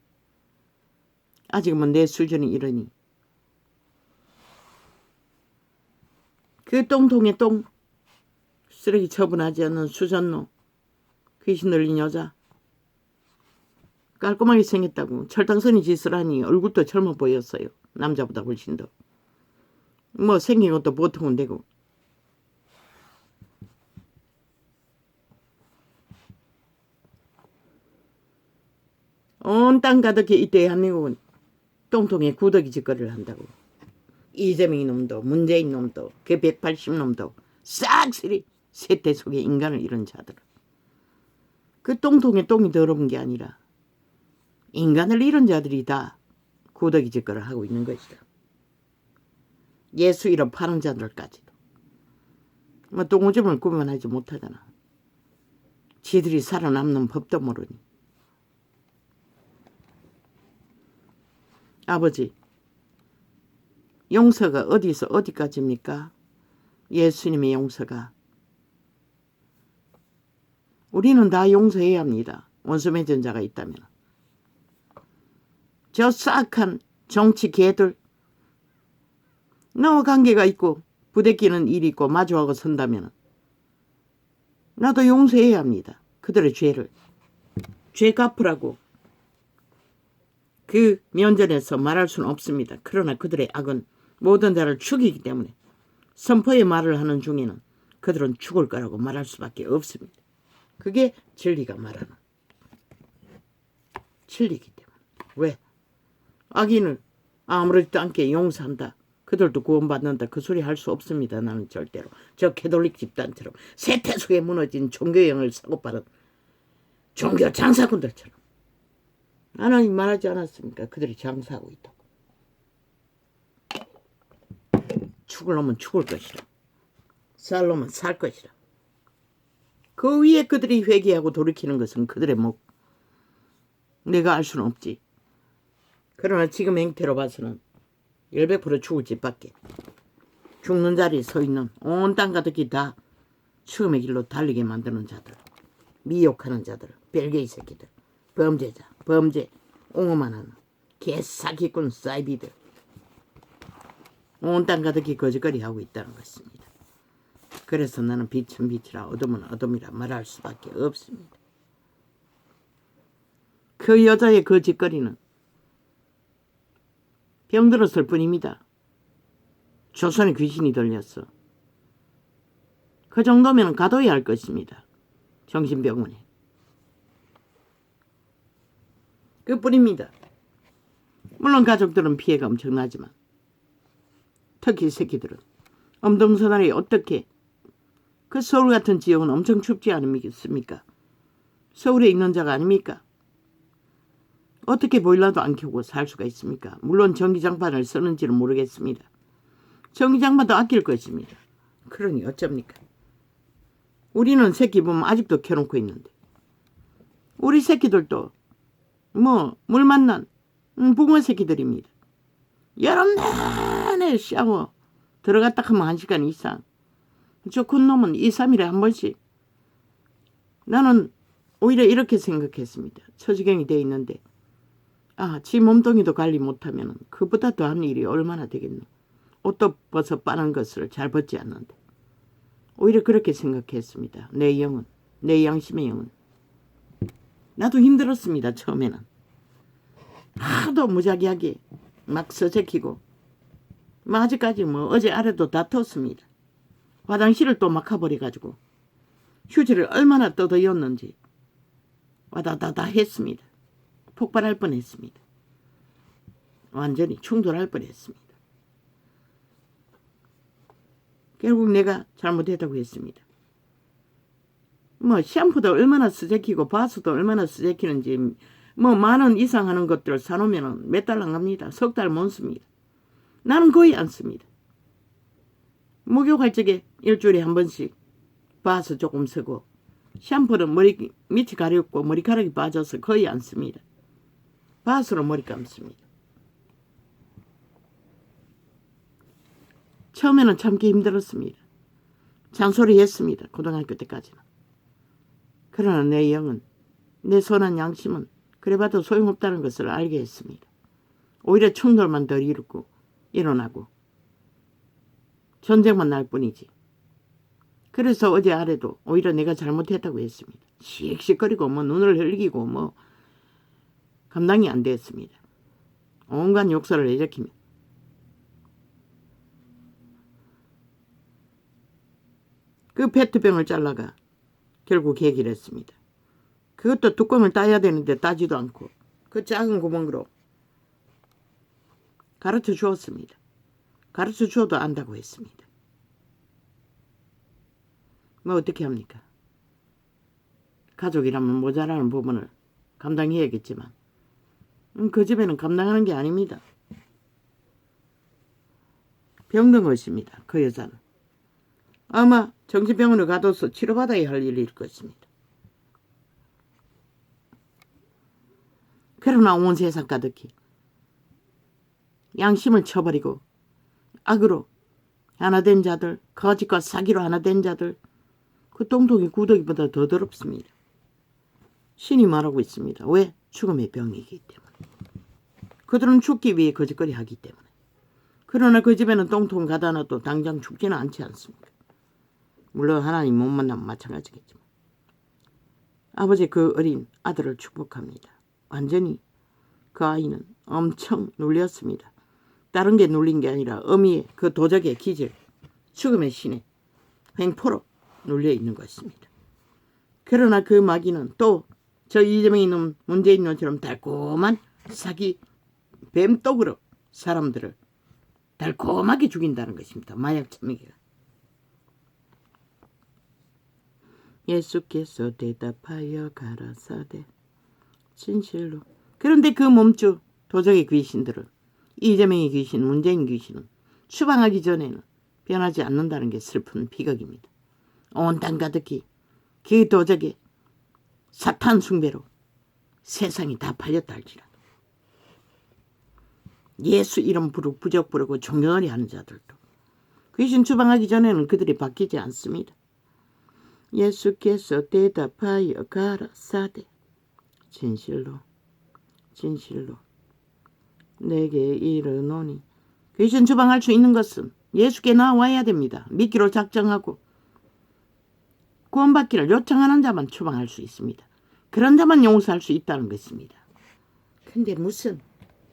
아직은 내 수준이 이러니 그 똥통에 쓰레기 처분하지 않는 수전노 귀신 들린 여자 깔끔하게 생겼다고 철당선이 짓을 하니 얼굴도 젊어 보였어요. 남자보다 훨씬 더. 뭐 생긴 것도 보통은 되고. 온 땅 가득히 이 대한민국은 똥통에 구더기 짓거리를 한다고. 이재명이 놈도 문재인 놈도 그 180놈도 싹쓸이 세태 속에 인간을 잃은 자들. 그 똥통에 똥이 더러운 게 아니라 인간을 잃은 자들이 다 구더기 짓거리를 하고 있는 것이다. 예수 이름 파는 자들까지도. 뭐 똥오줌을 구분하지 못하잖아. 지들이 살아남는 법도 모르니. 아버지, 용서가 어디서 어디까지입니까? 예수님의 용서가. 우리는 다 용서해야 합니다. 원수 맺은 자가 있다면. 저 싹한 정치 개들 나와 관계가 있고 부대끼는 일이 있고 마주하고 선다면 나도 용서해야 합니다. 그들의 죄를. 죄 갚으라고 그 면전에서 말할 수는 없습니다. 그러나 그들의 악은 모든 자를 죽이기 때문에 선포의 말을 하는 중에는 그들은 죽을 거라고 말할 수밖에 없습니다. 그게 진리가 말하는 진리이기 때문에. 왜? 악인을 아무렇지도 않게 용서한다. 그들도 구원받는다 그 소리 할 수 없습니다. 나는 절대로. 저 캐톨릭 집단처럼 세태 속에 무너진 종교형을 사고파는 종교 장사꾼들처럼. 하나님 말하지 않았습니까? 그들이 장사하고 있다고. 죽을 놈은 죽을 것이라. 살 놈은 살 것이라. 그 위에 그들이 회개하고 돌이키는 것은 그들의 목. 내가 알 수는 없지. 그러나 지금 행태로 봐서는 100% 죽을 집밖에. 죽는 자리에 서 있는 온 땅 가득히 다 죽음의 길로 달리게 만드는 자들, 미혹하는 자들, 별개의 새끼들, 범죄자, 범죄, 옹호만 하는 개사기꾼 사이비들, 온 땅 가득히 거짓거리 하고 있다는 것입니다. 그래서 나는 빛은 빛이라 어둠은 어둠이라 말할 수밖에 없습니다. 그 여자의 거짓거리는 병들었을 뿐입니다. 조선에 귀신이 들렸어. 그 정도면 가둬야 할 것입니다. 정신병원에. 그뿐입니다. 물론 가족들은 피해가 엄청나지만 특히 새끼들은 엄동선알이 어떻게 그 서울 같은 지역은 엄청 춥지 않습니까? 서울에 있는 자가 아닙니까? 어떻게 보일러도 안 켜고 살 수가 있습니까? 물론 전기장판을 쓰는지는 모르겠습니다. 전기장판도 아낄 것입니다. 그러니 어쩝니까? 우리는 새끼 보면 아직도 켜놓고 있는데 우리 새끼들도 물 만난 붕어 새끼들입니다. 여름 내내 샤워 들어갔다 하면 1시간 이상. 저 큰 놈은 2, 3일에 한 번씩. 나는 오히려 이렇게 생각했습니다. 처지경이 돼 있는데 지 몸뚱이도 관리 못하면 그보다 더한 일이 얼마나 되겠노. 옷도 벗어 빠는 것을 잘 벗지 않는데. 오히려 그렇게 생각했습니다. 내 영은, 내 양심의 영은. 나도 힘들었습니다. 처음에는. 하도 무작위하게 막 서재키고 아직까지 어제 아래도 다퉜습니다. 화장실을 또 막아버려가지고 휴지를 얼마나 떠들였는지 와다다다 했습니다. 폭발할 뻔했습니다. 완전히 충돌할 뻔했습니다. 결국 내가 잘못했다고 했습니다. 샴푸도 얼마나 쓰재키고 바스도 얼마나 쓰재키는지 10,000원 이상 하는 것들 사놓으면 몇 달 안 갑니다. 3달 못 씁니다. 나는 거의 안 씁니다. 목욕할 적에 일주일에 한 번씩 바스 조금 쓰고 샴푸는 머리 밑이 가렵고 머리카락이 빠져서 거의 안 씁니다. 바스로 머리 감습니다. 처음에는 참기 힘들었습니다. 잔소리 했습니다. 고등학교 때까지는. 그러나 내 영은, 내 선한 양심은 그래봐도 소용없다는 것을 알게 했습니다. 오히려 충돌만 더 일어나고 전쟁만 날 뿐이지. 그래서 어제 아래도 오히려 내가 잘못했다고 했습니다. 씩씩거리고 눈을 흘리고 감당이 안 됐습니다. 온갖 욕설을 내적히며 그 페트병을 잘라가 결국 얘기를 했습니다. 그것도 뚜껑을 따야 되는데 따지도 않고 그 작은 구멍으로 가르쳐 주었습니다. 가르쳐 주어도 안다고 했습니다. 어떻게 합니까? 가족이라면 모자라는 부분을 감당해야겠지만 그 집에는 감당하는 게 아닙니다. 병든 것입니다. 그 여자는. 아마 정신병원에 가둬서 치료받아야 할 일일 것입니다. 그러나 온 세상 가득히 양심을 쳐버리고 악으로 하나 된 자들, 거짓과 사기로 하나 된 자들, 그 똥통이 구더기보다 더 더럽습니다. 신이 말하고 있습니다. 왜? 죽음의 병이기 때문에. 그들은 죽기 위해 거짓거리 하기 때문에. 그러나 그 집에는 똥통 가다 놔도 당장 죽지는 않지 않습니까? 물론 하나님 못 만나면 마찬가지겠지만. 아버지 그 어린 아들을 축복합니다. 완전히 그 아이는 엄청 눌렸습니다. 다른 게 눌린 게 아니라 어미의 그 도적의 기질, 죽음의 신에 횡포로 눌려 있는 것입니다. 그러나 그 마귀는 또 저 이재명이 놈 문재인 놈처럼 달콤한 사기 뱀떡으로 사람들을 달콤하게 죽인다는 것입니다. 마약 처먹이가. 예수께서 대답하여 가라사대 진실로. 그런데 그 몸주 도적의 귀신들은, 이재명의 귀신, 문재인 귀신은 추방하기 전에는 변하지 않는다는 게 슬픈 비극입니다. 온 땅 가득히 그 도적의 사탄 숭배로 세상이 다 팔렸다 할지라도 예수 이름 부적 부르고 종교놀이 하는 자들도 귀신 추방하기 전에는 그들이 바뀌지 않습니다. 예수께서 대답하여 가라사대 진실로 진실로 내게 이르노니. 귀신 추방할 수 있는 것은 예수께 나와야 됩니다. 믿기로 작정하고 구원받기를 요청하는 자만 추방할 수 있습니다. 그런 자만 용서할 수 있다는 것입니다. 근데 무슨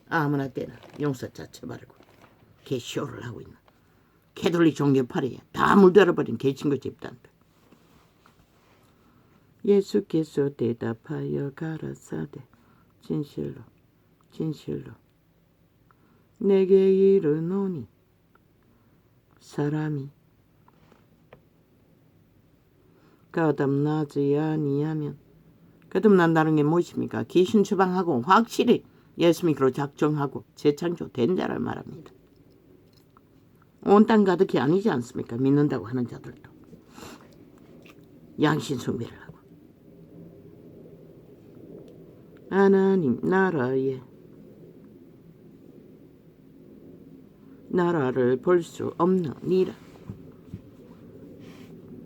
아무나 때나 용서자 처바르고 개쇼를 하고 있는 캐톨릭 종교파리에 다 물들어버린 개친구 집단들. 예수께서 대답하여 가라사대 진실로 진실로 내게 이르노니 사람이 거듭나지 아니하면, 거듭난다는 게 무엇입니까? 귀신 추방하고 확실히 예수 믿기로 작정하고 재창조된 자를 말합니다. 온 땅 가득히 아니지 않습니까? 믿는다고 하는 자들도 양신 숭배를 하고 하나님 나라를 볼 수 없느니라.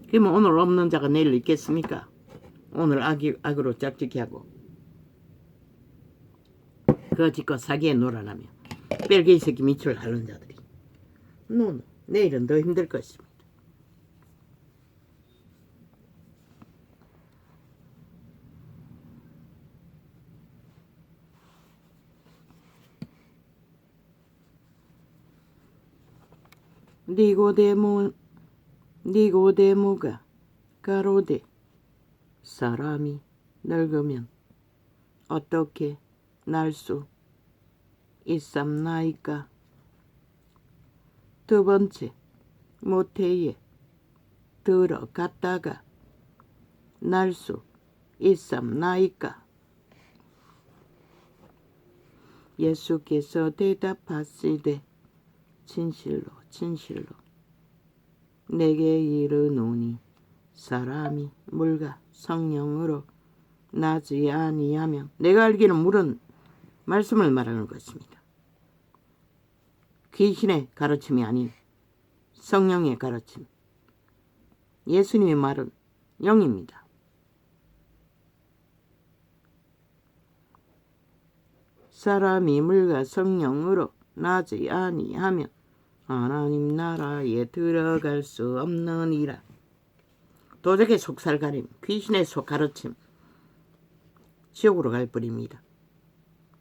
그러면 오늘 없는 자가 내일 있겠습니까? 오늘 악으로 짝짓기 하고 거짓과 사기에 놀아나며 뺄개이 새끼 밑을 하는 자들이 내일은 더 힘들 것입니다. 니고데모가 가로되 사람이 늙으면 어떻게 날 수 있삼나이까? 두 번째, 모태에 들어갔다가 날 수 있삼나이까? 예수께서 대답하시되 진실로 진실로 내게 이르노니 사람이 물과 성령으로 나지 아니하면. 내가 알기는 물은 말씀을 말하는 것입니다. 귀신의 가르침이 아닌 성령의 가르침. 예수님의 말은 영입니다. 사람이 물과 성령으로 나지 아니하면 하나님 나라에 들어갈 수 없느니라. 도적의 속살가림, 귀신의 속가르침, 지옥으로 갈 뿐입니다.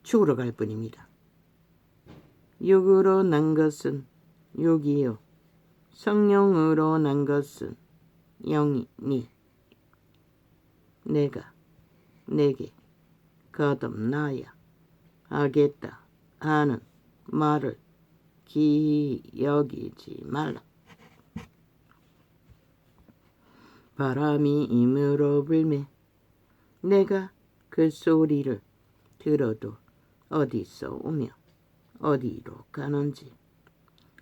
죽으러 갈 뿐입니다. 육으로 난 것은 육이요 성령으로 난 것은 영이니 내가 내게 거듭나야 하겠다 하는 말을 기이 여기지 말라. 바람이 임으로 불매 내가 그 소리를 들어도 어디서 오며 어디로 가는지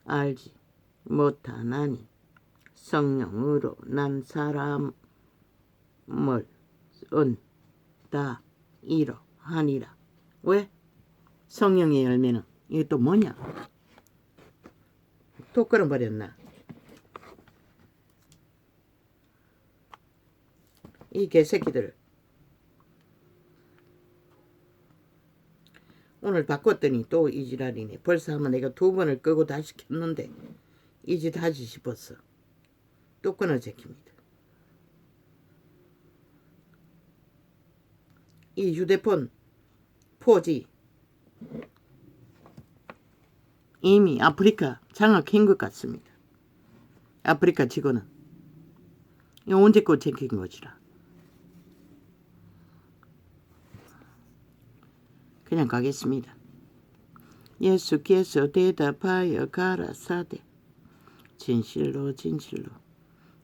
알지 못하나니 성령으로 난 사람을 다 이러하니라. 왜? 성령의 열매는 이게 또 뭐냐? 또 끊어버렸나? 이 개새끼들 오늘 바꿨더니 또 이 지랄이네. 벌써 한번 내가 2번을 끄고 다시 켰는데 이 짓 하지 싶었어. 또 끊어 제킵니다. 이 휴대폰 4G 이미 아프리카 장악한 것 같습니다. 아프리카 직원은 이거 언제껏 제낀 거지라. 그냥 가겠습니다. 예수께서 대답하여 가라사대 진실로 진실로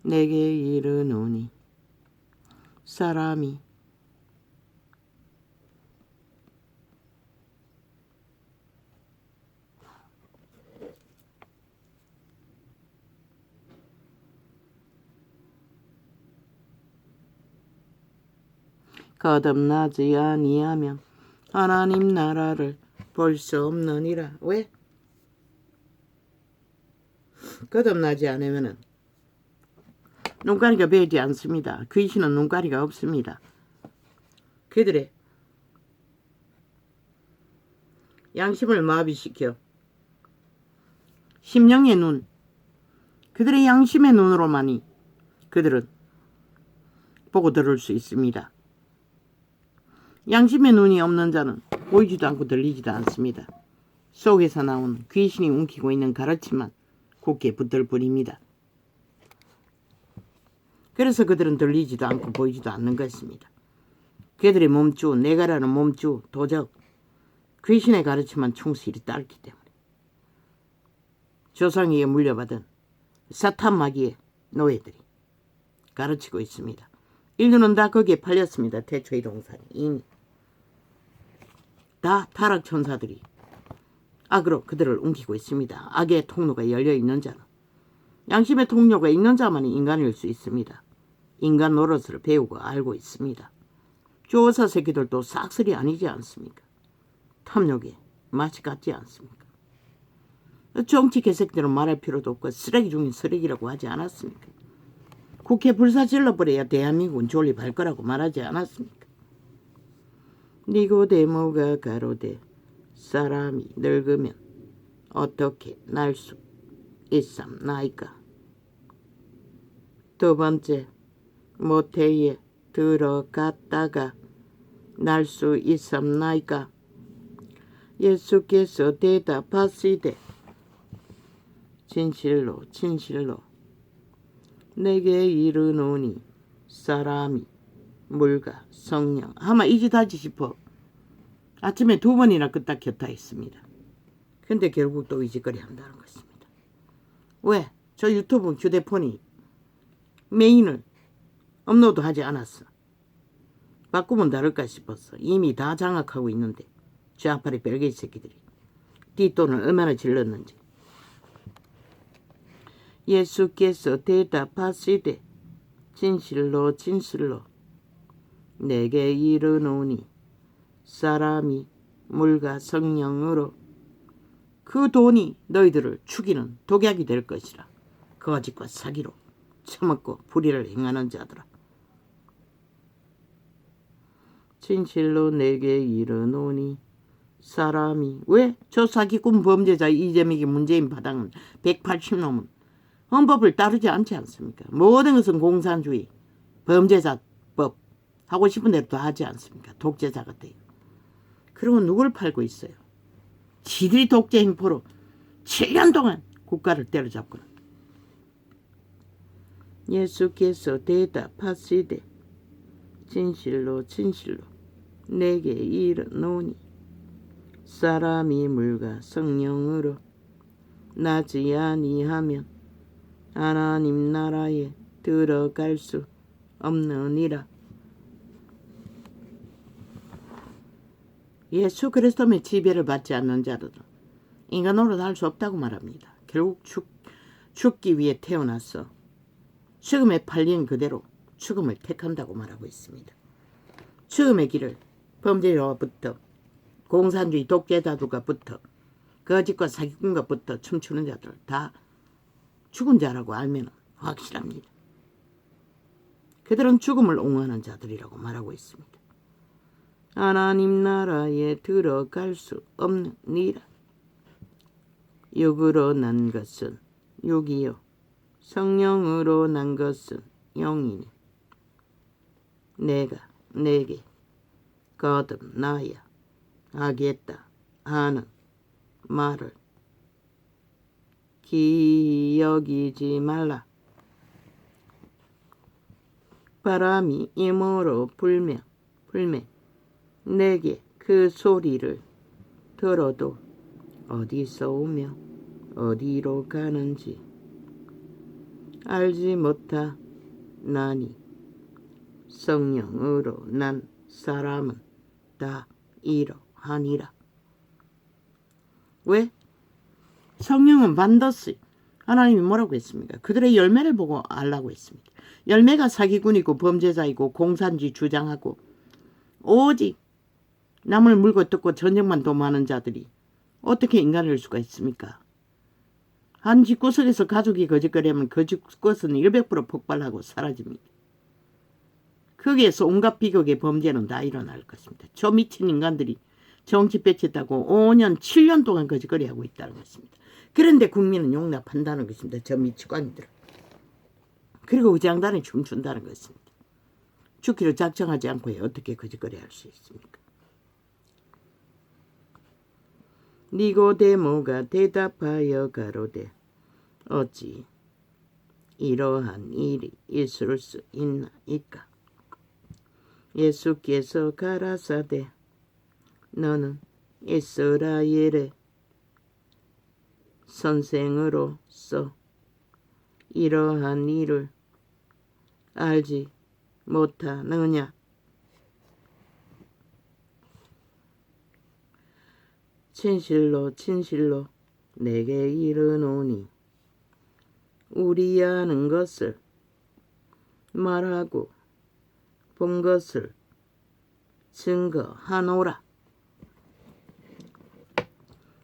내게 이르노니 사람이 거듭나지 아니하면 하나님 나라를 볼 수 없느니라. 왜? 거듭나지 않으면 눈가리가 배지 않습니다. 귀신은 눈가리가 없습니다. 그들의 양심을 마비시켜 심령의 눈, 그들의 양심의 눈으로만이 그들은 보고 들을 수 있습니다. 양심의 눈이 없는 자는 보이지도 않고 들리지도 않습니다. 속에서 나온 귀신이 움키고 있는 가르침만 굳게 붙들 뿐입니다. 그래서 그들은 들리지도 않고 보이지도 않는 것입니다. 그들의 몸주, 내가라는 몸주, 도적, 귀신의 가르침만 충실히 따르기 때문에 조상에게 물려받은 사탄 마귀의 노예들이 가르치고 있습니다. 인류는 다 거기에 팔렸습니다. 태초의 동산이 이미 다 타락천사들이 악으로 그들을 옮기고 있습니다. 악의 통로가 열려있는 자는, 양심의 통로가 있는 자만이 인간일 수 있습니다. 인간 노릇을 배우고 알고 있습니다. 조사 새끼들도 싹쓸이 아니지 않습니까? 탐욕에 맛이 같지 않습니까? 정치 개새끼들은 말할 필요도 없고 쓰레기 중인 쓰레기라고 하지 않았습니까? 국회 불사 질러버려야 대한민국은 존립할 거라고 말하지 않았습니까? 니고데모가 가로되 사람이 늙으면 어떻게 날 수 있삼나이까? 두 번째, 모태에 들어갔다가 날 수 있삼나이까? 예수께서 대답하시되 진실로 진실로 내게 이르노니 사람이 물과 성령 아마 이 짓 하지 싶어 아침에 2번이나 끄딱 켰다 했습니다. 근데 결국 또 이 짓거리 한다는 것입니다. 왜? 저 유튜브 휴대폰이 메인을 업로드하지 않았어. 바꾸면 다를까 싶었어. 이미 다 장악하고 있는데 좌파리 별개의 새끼들이 뒷돈을 얼마나 질렀는지. 예수께서 대답하시되 진실로 진실로 내게 이르노니 사람이 물과 성령으로 그 돈이 너희들을 죽이는 독약이 될 것이라. 거짓과 사기로 처먹고 불의를 행하는 자들아. 진실로 내게 이르노니 사람이 왜? 저 사기꾼 범죄자 이재명이 문재인 바당은 180놈은 헌법을 따르지 않지 않습니까? 모든 것은 공산주의, 범죄자법 하고 싶은 대로 다 하지 않습니까? 독재자가 돼요. 그리고 누굴 팔고 있어요? 지들이 독재 행포로 7년 동안 국가를 때려잡고는. 예수께서 대답하시되 진실로 진실로 내게 이르노니 사람이 물과 성령으로 나지 아니하면 하나님 나라에 들어갈 수 없느니라. 예수 그리스도의 지배를 받지 않는 자들은 인간으로 할 수 없다고 말합니다. 결국 죽기 위해 태어났어 죽음에 팔린 그대로 죽음을 택한다고 말하고 있습니다. 죽음의 길을 범죄자로부터 공산주의 독재자들과부터 거짓과 사기꾼과부터 춤추는 자들 다 죽은 자라고 알면 확실합니다. 그들은 죽음을 옹호하는 자들이라고 말하고 있습니다. 하나님 나라에 들어갈 수 없느니라. 육으로 난 것은 육이요 성령으로 난 것은 영이니 내가 내게 거듭나야 하겠다 하는 말을 기여기지 말라. 바람이 임으로 불매 내게 그 소리를 들어도 어디서 오며 어디로 가는지 알지 못하나니 성령으로 난 사람은 다 이러하니라. 왜? 성령은 반드시 하나님이 뭐라고 했습니까? 그들의 열매를 보고 알라고 했습니다. 열매가 사기꾼이고 범죄자이고 공산주의 주장하고 오직 남을 물고 뜯고 전쟁만 도모하는 자들이 어떻게 인간일 수가 있습니까? 한 집구석에서 가족이 거짓거리하면 그 집구석은 100% 폭발하고 사라집니다. 거기에서 온갖 비극의 범죄는 다 일어날 것입니다. 저 미친 인간들이 정치 뺏겼다고 5년, 7년 동안 거짓거리하고 있다는 것입니다. 그런데 국민은 용납한다는 것입니다. 저 미치광이들. 그리고 의장단에 춤춘다는 것입니다. 죽기로 작정하지 않고 어떻게 거짓거리할 수 있습니까? 니고데모가 대답하여 가로되 어찌 이러한 일이 있을 수 있나이까? 예수께서 가라사대 너는 이스라엘의 선생으로서 이러한 일을 알지 못하느냐? 진실로 진실로 내게 이르노니 우리 아는 것을 말하고 본 것을 증거하노라.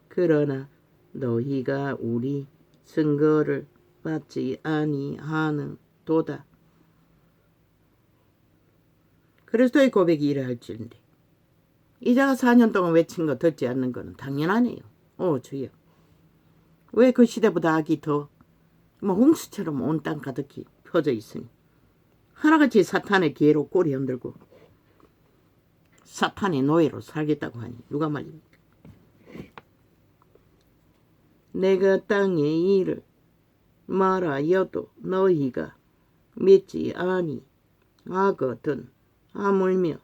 그러나 너희가 우리 증거를 받지 아니하는도다. 그리스도의 고백이 이래 할지인데 이자가 4년 동안 외친 거 듣지 않는 거는 당연하네요. 주여. 왜 그 시대보다 악이 더 홍수처럼 온 땅 가득히 펴져 있으니 하나같이 사탄의 기회로 꼬리 흔들고 사탄의 노예로 살겠다고 하니 누가 말입니까? 내가 땅의 일을 말하여도 너희가 믿지 아니하거든. 하물며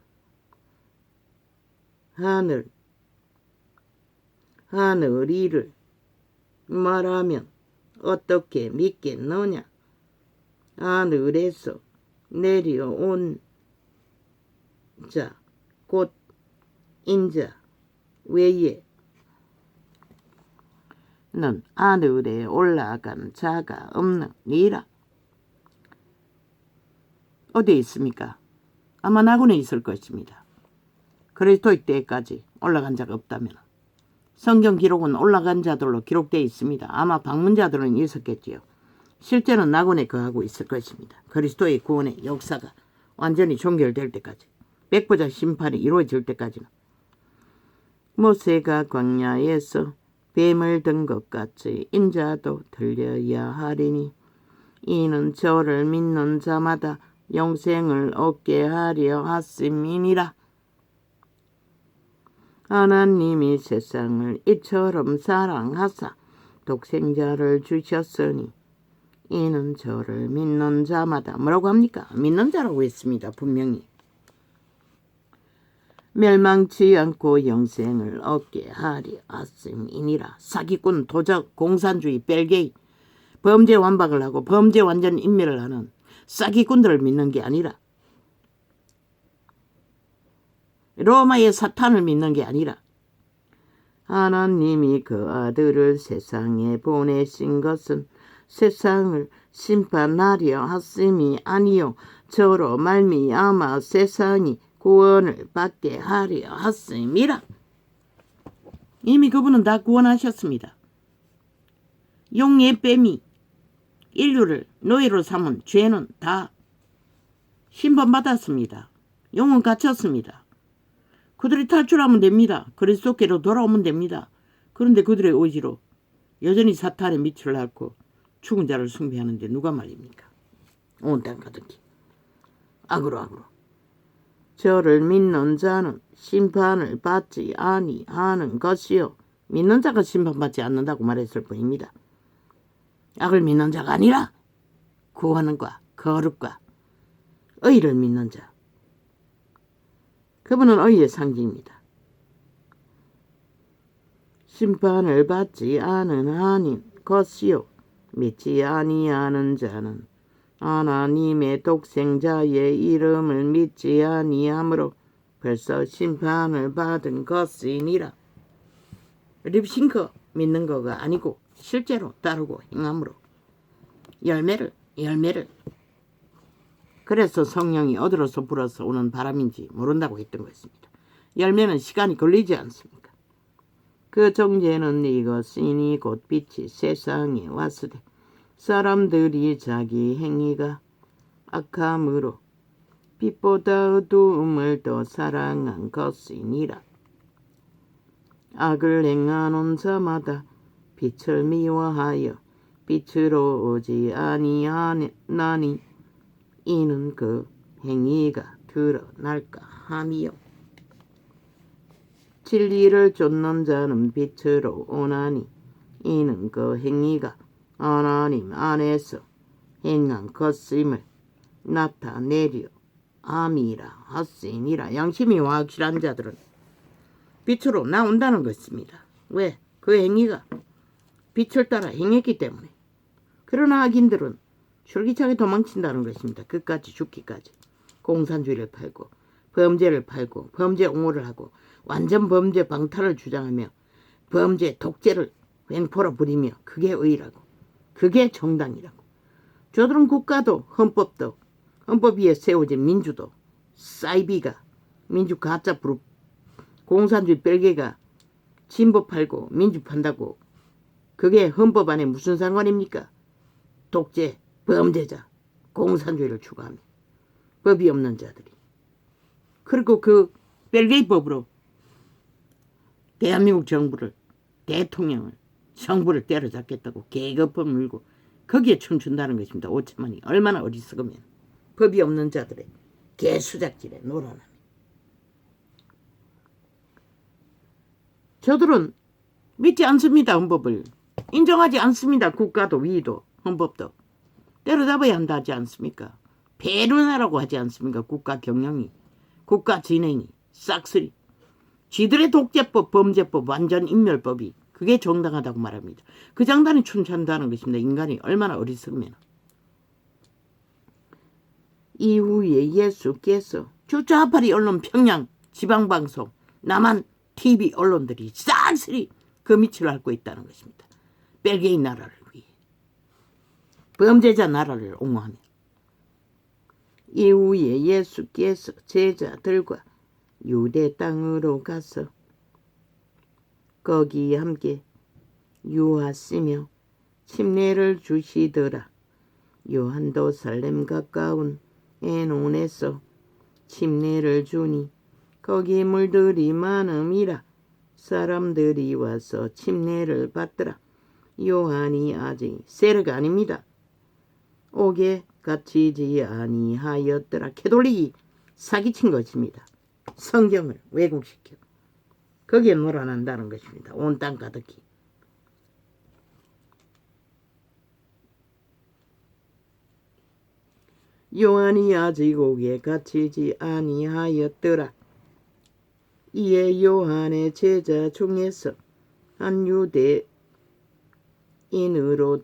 하늘 일을 말하면 어떻게 믿겠느냐? 하늘에서 내려온 자 곧 인자 외에 는 하늘에 올라간 자가 없느니라. 어디에 있습니까? 아마 나군에 있을 것입니다. 그리스도의 때까지 올라간 자가 없다면 성경 기록은 올라간 자들로 기록되어 있습니다. 아마 방문자들은 있었겠지요. 실제는 나군에 거하고 있을 것입니다. 그리스도의 구원의 역사가 완전히 종결될 때까지, 백보자 심판이 이루어질 때까지는. 모세가 광야에서 뱀을 든 것 같이 인자도 들려야 하리니 이는 저를 믿는 자마다 영생을 얻게 하려 하심이니라. 하나님이 세상을 이처럼 사랑하사 독생자를 주셨으니 이는 저를 믿는 자마다 뭐라고 합니까? 믿는 자라고 했습니다. 분명히. 멸망치 않고 영생을 얻게 하리 하심이니라. 사기꾼, 도적, 공산주의, 벨게이, 범죄 완박을 하고 범죄 완전 인멸을 하는 사기꾼들을 믿는 게 아니라 로마의 사탄을 믿는 게 아니라 하나님이 그 아들을 세상에 보내신 것은 세상을 심판하려 하심이 아니요 저로 말미암아 세상이 구원을 받게 하려 하심이라. 이미 그분은 다 구원하셨습니다. 용의 뱀이 인류를 노예로 삼은 죄는 다 심판받았습니다. 용은 갇혔습니다. 그들이 탈출하면 됩니다. 그리스도께로 돌아오면 됩니다. 그런데 그들의 의지로 여전히 사탄의 밑을 앓고 죽은 자를 숭배하는데 누가 말입니까? 온 땅 가득히 악으로 저를 믿는 자는 심판을 받지 아니하는 것이요. 믿는 자가 심판받지 않는다고 말했을 뿐입니다. 악을 믿는 자가 아니라 구원과 거룩과 의를 믿는 자. 그분은 의의 상징입니다. 심판을 받지 않은 한인 것이요 믿지 아니하는 자는 하나님의 독생자의 이름을 믿지 아니하므로 벌써 심판을 받은 것이니라. 립싱크 믿는 거가 아니고 실제로 따르고 행함으로 열매를 그래서 성령이 어디로서 불어서 오는 바람인지 모른다고 했던 것입니다. 열매는 시간이 걸리지 않습니까? 그 정죄는 이것이니 곧 빛이 세상에 왔으되 사람들이 자기 행위가 악함으로 빛보다 어두움을 더 사랑한 것이니라. 악을 행하는 자마다 빛을 미워하여 빛으로 오지 아니하나니 이는 그 행위가 드러날까 함이요. 진리를 쫓는 자는 빛으로 오나니 이는 그 행위가 하나님 안에서 행한 것임을 나타내려 함이라 하시니라. 양심이 확실한 자들은 빛으로 나온다는 것입니다. 왜? 그 행위가 빛을 따라 행했기 때문에. 그러나 악인들은 줄기차게 도망친다는 것입니다. 끝까지 죽기까지. 공산주의를 팔고 범죄를 팔고 범죄 옹호를 하고 완전 범죄 방탈을 주장하며 범죄 독재를 횡포로 부리며 그게 의라고 그게 정당이라고. 저들은 국가도 헌법도 헌법 위에 세워진 민주도 사이비가 민주 가짜 부르 공산주의 별개가 진보 팔고 민주 판다고 그게 헌법 안에 무슨 상관입니까? 독재, 범죄자, 공산주의를 추구하며 법이 없는 자들이. 그리고 그 별개법으로 대한민국 정부를 대통령을 정부를 때려잡겠다고 계급법 물고 거기에 춤춘다는 것입니다. 오천만이 얼마나 어리석으면 법이 없는 자들의 개수작질에 놀아나며. 저들은 믿지 않습니다. 헌법을 인정하지 않습니다. 국가도 위도 헌법도 때려잡아야 한다 하지 않습니까? 배려나라고 하지 않습니까? 국가 경영이 국가 진행이 싹쓸이 쥐들의 독재법 범죄법 완전 인멸법이 그게 정당하다고 말합니다. 그 장단이 춤춘다는 것입니다. 인간이 얼마나 어리석으면. 이후에 예수께서 주좌파리 언론 평양 지방방송 남한 TV 언론들이 싹쓸이 그 밑을 앓고 있다는 것입니다. 벨기에 나라를 위해 범죄자 나라를 옹호하며. 이후에 예수께서 제자들과 유대 땅으로 가서 거기 함께 유하시며 침례를 주시더라. 요한도 살렘 가까운 에논에서 침례를 주니 거기 물들이 많음이라 사람들이 와서 침례를 받더라. 요한이 아직 세례가 아닙니다. 옥에 갇히지 아니하였더라. 캐톨릭이 사기친 것입니다. 성경을 왜곡시켜 거기에 놀아난다는 것입니다. 온 땅 가득히. 요한이 아직 옥에 갇히지 아니하였더라. 이에 요한의 제자 중에서 한 유대인으로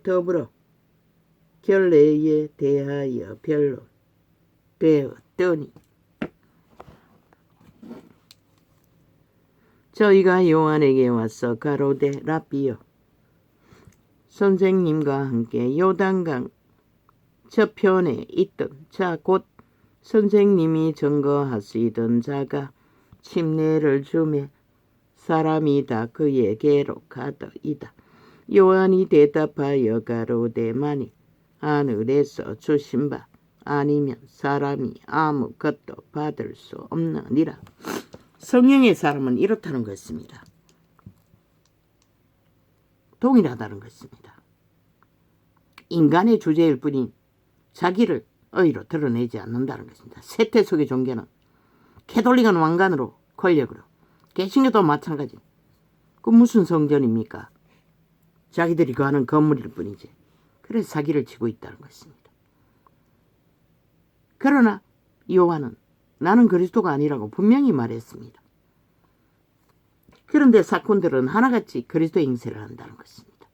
더불어 결례에 대하여 변론되었더니 저희가 요한에게 와서 가로되 랍비여 선생님과 함께 요단강 저편에 있던 자 곧 선생님이 증거하시던 자가 침례를 주매 사람이 다 그에게로 가더이다. 요한이 대답하여 가로되 만일 하늘에서 주신 바 아니면 사람이 아무것도 받을 수 없느니라. 성령의 사람은 이렇다는 것입니다. 동일하다는 것입니다. 인간의 주제일 뿐인 자기를 의로 드러내지 않는다는 것입니다. 세태 속의 종교는 캐톨릭은 왕관으로 권력으로 개신교도 마찬가지. 그 무슨 성전입니까? 자기들이 거하는 건물일 뿐이지. 그래서 사기를 치고 있다는 것입니다. 그러나 요한은 나는 그리스도가 아니라고 분명히 말했습니다. 그런데 사꾼들은 하나같이 그리스도의 행세를 한다는 것입니다.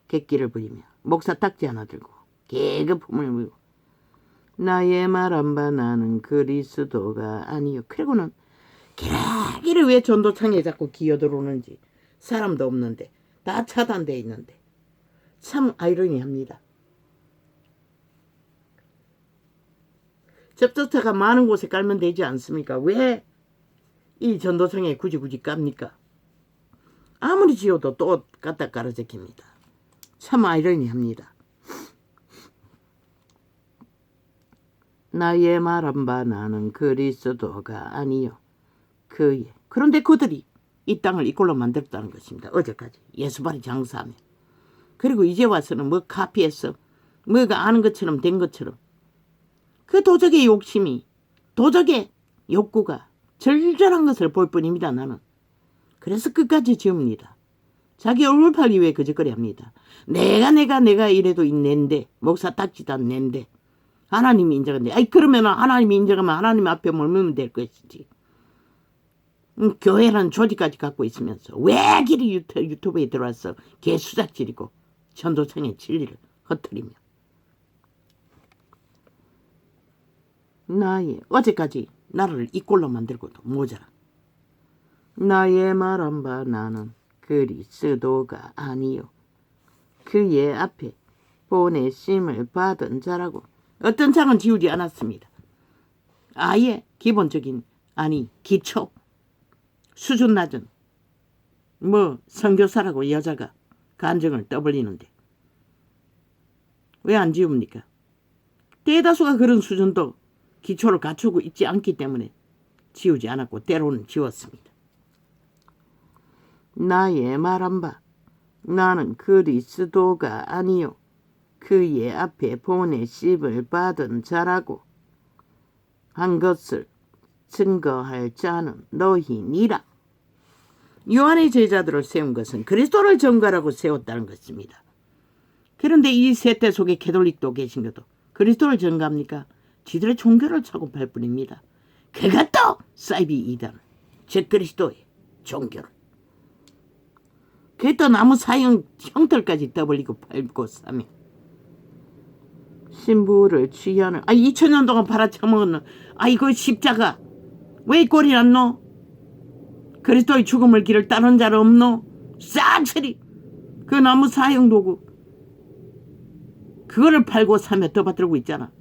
객기를 부리며 목사 딱지 하나 들고 계급품을 물고 나의 말 안 봐 나는 그리스도가 아니요. 그리고는 기라기를 왜 전도창에 자꾸 기어들어오는지 사람도 없는데 다 차단되어 있는데 참 아이러니합니다. 접촉차가 많은 곳에 깔면 되지 않습니까? 왜 이 전도창에 굳이 깝니까? 아무리 지어도 또 갖다 깔아제킵니다. 참 아이러니합니다. 나의 말 안 봐 나는 그리스도가 아니요 그의. 그런데 그들이 이 땅을 이꼴로 만들었다는 것입니다. 어제까지 예수발이 장사하며. 그리고 이제 와서는 뭐 카피해서 뭐가 아는 것처럼 된 것처럼 그 도적의 욕심이 도적의 욕구가 절절한 것을 볼 뿐입니다. 나는. 그래서 끝까지 지웁니다. 자기 얼굴 팔기 위해 거짓거리 합니다. 내가 이래도 낸데 목사 딱지도 안 낸데 하나님이 인정한데 아이 그러면 하나님이 인정하면 하나님 앞에 머물면 될 것이지. 교회라는 조직까지 갖고 있으면서 왜 길이 유튜브에 들어와서 개수작질이고 전도청의 진리를 흩트리며 나의 어제까지 나를 이 꼴로 만들고도 모자라. 나의 말 안 봐 나는 그리스도가 아니요 그의 앞에 보내심을 받은 자라고. 어떤 장은 지우지 않았습니다. 아예 기본적인 기초 수준 낮은 선교사라고 여자가 간증을 떠벌리는데 왜 안 지웁니까? 대다수가 그런 수준도 기초를 갖추고 있지 않기 때문에 지우지 않았고 때로는 지웠습니다. 나의 말 안 봐 나는 그리스도가 아니요 그의 앞에 보내심을 받은 자라고 한 것을 증거할 자는 너희니라. 요한의 제자들을 세운 것은 그리스도를 증거라고 세웠다는 것입니다. 그런데 이 세대 속에 캐톨릭도 계신것도 그리스도를 증거합니까? 지들의 종교를 차고 팔 뿐입니다. 그것도 사이비 이단 즉 그리스도의 종교를. 그게 또 나무 사형 형틀까지 떠벌리고 팔고 사며 신부를 취하는 2000년 동안 팔아쳐먹었는 이거 십자가 왜 꼴이 났노? 그리스도의 죽음을 길을 따른 자는 없노? 싹쓸이 그 나무 사형 도구 그거를 팔고 사며 떠받들고 있잖아.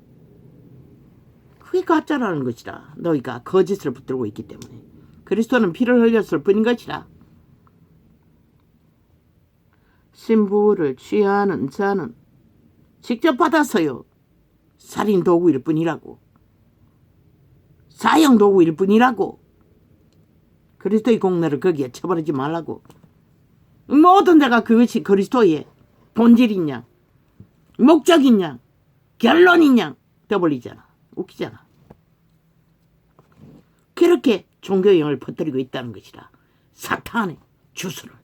그게 가짜라는 것이다. 너희가 거짓을 붙들고 있기 때문에. 그리스도는 피를 흘렸을 뿐인 것이다. 신부를 취하는 자는 직접 받아서요 살인 도구일 뿐이라고. 사형 도구일 뿐이라고. 그리스도의 공로를 거기에 쳐버리지 말라고. 모든 데가 그것이 그리스도의 본질이냐 목적이냐 결론이냐 떠벌리잖아. 웃기잖아. 그렇게 종교형을 퍼뜨리고 있다는 것이다. 사탄의 주술을.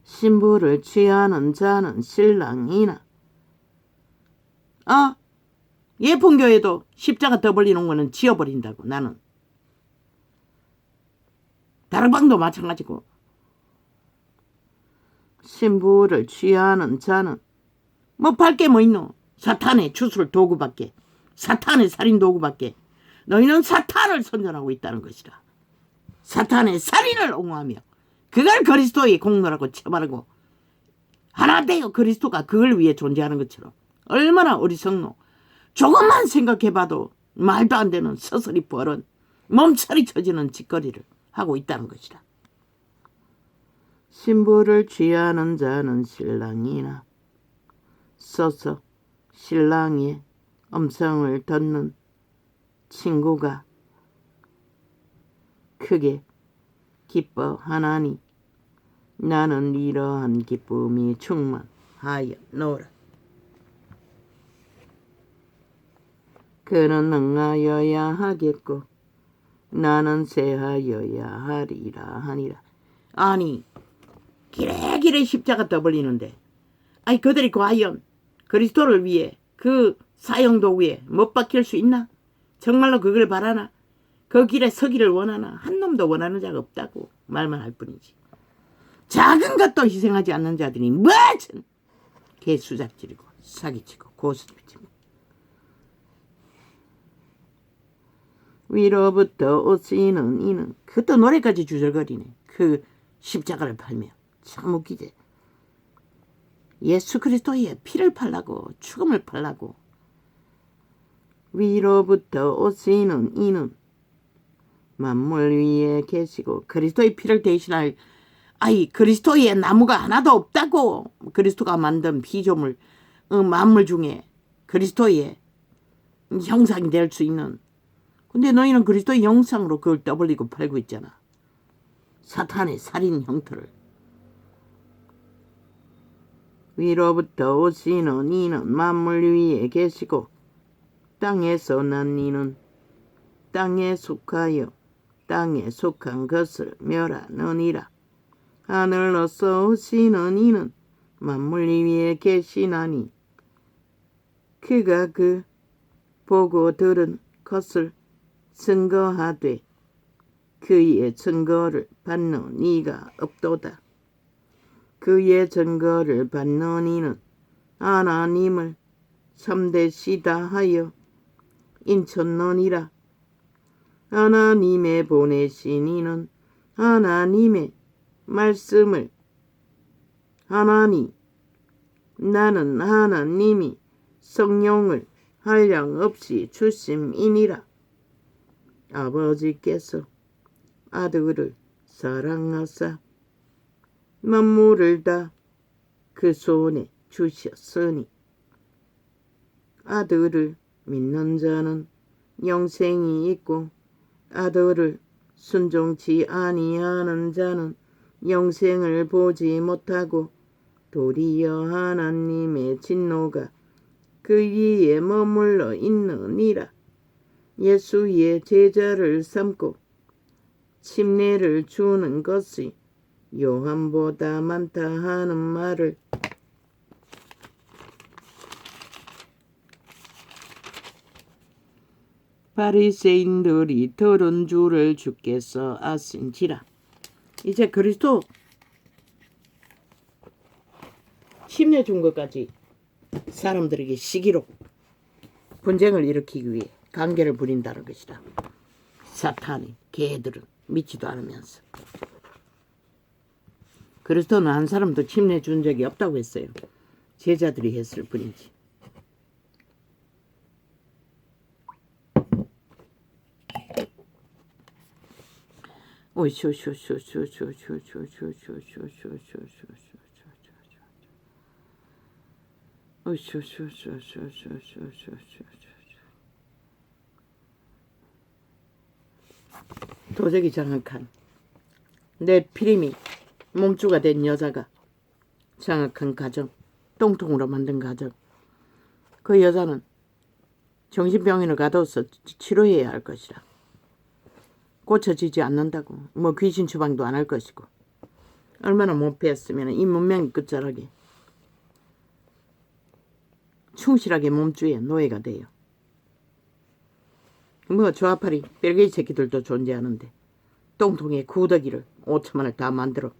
신부를 취하는 자는 신랑이나 예쁜교회도 십자가 떠벌리는 거는 지워버린다고. 나는 다락방도 마찬가지고. 신부를 취하는 자는 팔게 뭐 있노? 사탄의 주술 도구밖에 사탄의 살인 도구밖에. 너희는 사탄을 선전하고 있다는 것이다. 사탄의 살인을 옹호하며 그걸 그리스도의 공로라고 쳐바르고 하나 되어 그리스도가 그걸 위해 존재하는 것처럼. 얼마나 어리석노. 조금만 생각해봐도 말도 안 되는 서서리 버런 몸살이 쳐지는 짓거리를 하고 있다는 것이다. 신부를 취하는 자는 신랑이나 써서 신랑의 음성을 듣는 친구가 크게 기뻐하나니 나는 이러한 기쁨이 충만하였노라. 그는 능하여야 하겠고 나는 세하여야 하리라 하니라. 기레기레 십자가 떠벌리는데 그들이 과연 그리스도를 위해 그 사형도구에 못 박힐 수 있나? 정말로 그걸 바라나? 그 길에 서기를 원하나? 한 놈도 원하는 자가 없다고 말만 할 뿐이지. 작은 것도 희생하지 않는 자들이 뭐든 개수작질이고 사기치고 고스톱치고 위로부터 오시는 이는 그것도 노래까지 주절거리네. 그 십자가를 팔며 참 웃기지. 예수 그리스도의 피를 팔라고 죽음을 팔라고. 위로부터 오시는 이는 만물 위에 계시고 그리스도의 피를 대신할 그리스도의 나무가 하나도 없다고. 그리스도가 만든 피조물 만물 중에 그리스도의 형상이 될 수 있는. 근데 너희는 그리스도의 형상으로 그걸 떠벌리고 팔고 있잖아. 사탄의 살인 형태를. 위로부터 오시는 이는 만물 위에 계시고 땅에서 난 이는 땅에 속하여 땅에 속한 것을 멸하느니라. 하늘로서 오시는 이는 만물 위에 계시나니 그가 그 보고 들은 것을 증거하되 그의 증거를 받는 이가 없도다. 그의 증거를 받는 이는 하나님을 참되시다 하여 인쳤느니라. 하나님의 보내신 이는 하나님의 말씀을 나는 하나님이 성령을 한량없이 주심이니라. 아버지께서 아들을 사랑하사 만물을 다 그 손에 주셨으니 아들을 믿는 자는 영생이 있고 아들을 순종치 아니하는 자는 영생을 보지 못하고 도리어 하나님의 진노가 그 위에 머물러 있느니라. 예수의 제자를 삼고 침례를 주는 것이 요한보다 많다 하는 말을 바리새인들이 들은 줄을 주께서 아신지라. 이제 그리스도 침례 준 것까지 사람들에게 시기로 분쟁을 일으키기 위해 관계를 부린다는 것이다. 사탄이 개들은 믿지도 않으면서. 그리스도는 한 사람도 침례 준 적이 없다고 했어요. 제자들이 했을 뿐이지. 도적이 장악한 내 피림이 몸주가 된 여자가 장악한 가정, 똥통으로 만든 가정. 그 여자는 정신병원을 가둬서 치료해야 할 것이라. 고쳐지지 않는다고. 뭐 귀신 추방도 안 할 것이고. 얼마나 못 배웠으면 이 문명이 끝자락에 충실하게 몸주의 노예가 돼요. 뭐 조아파리 뺄개이 새끼들도 존재하는데 똥통에 구더기를 5천만 원을 다 만들어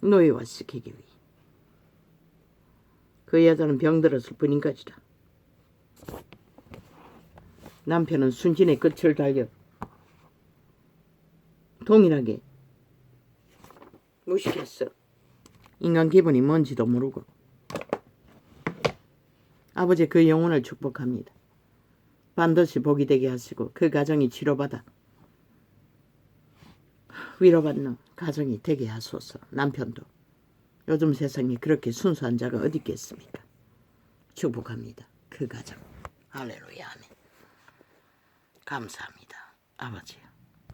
노예화 시키기 위해. 그 여자는 병들었을 뿐인 것이다. 남편은 순진의 끝을 달려 동일하게 무식했어. 인간 기분이 뭔지도 모르고. 아버지 그 영혼을 축복합니다. 반드시 복이 되게 하시고 그 가정이 치료받아 위로받는 가정이 되게 하소서. 남편도. 요즘 세상에 그렇게 순수한 자가 어디 있겠습니까? 축복합니다. 그 가정. 할렐루야 아멘. 감사합니다. 아버지.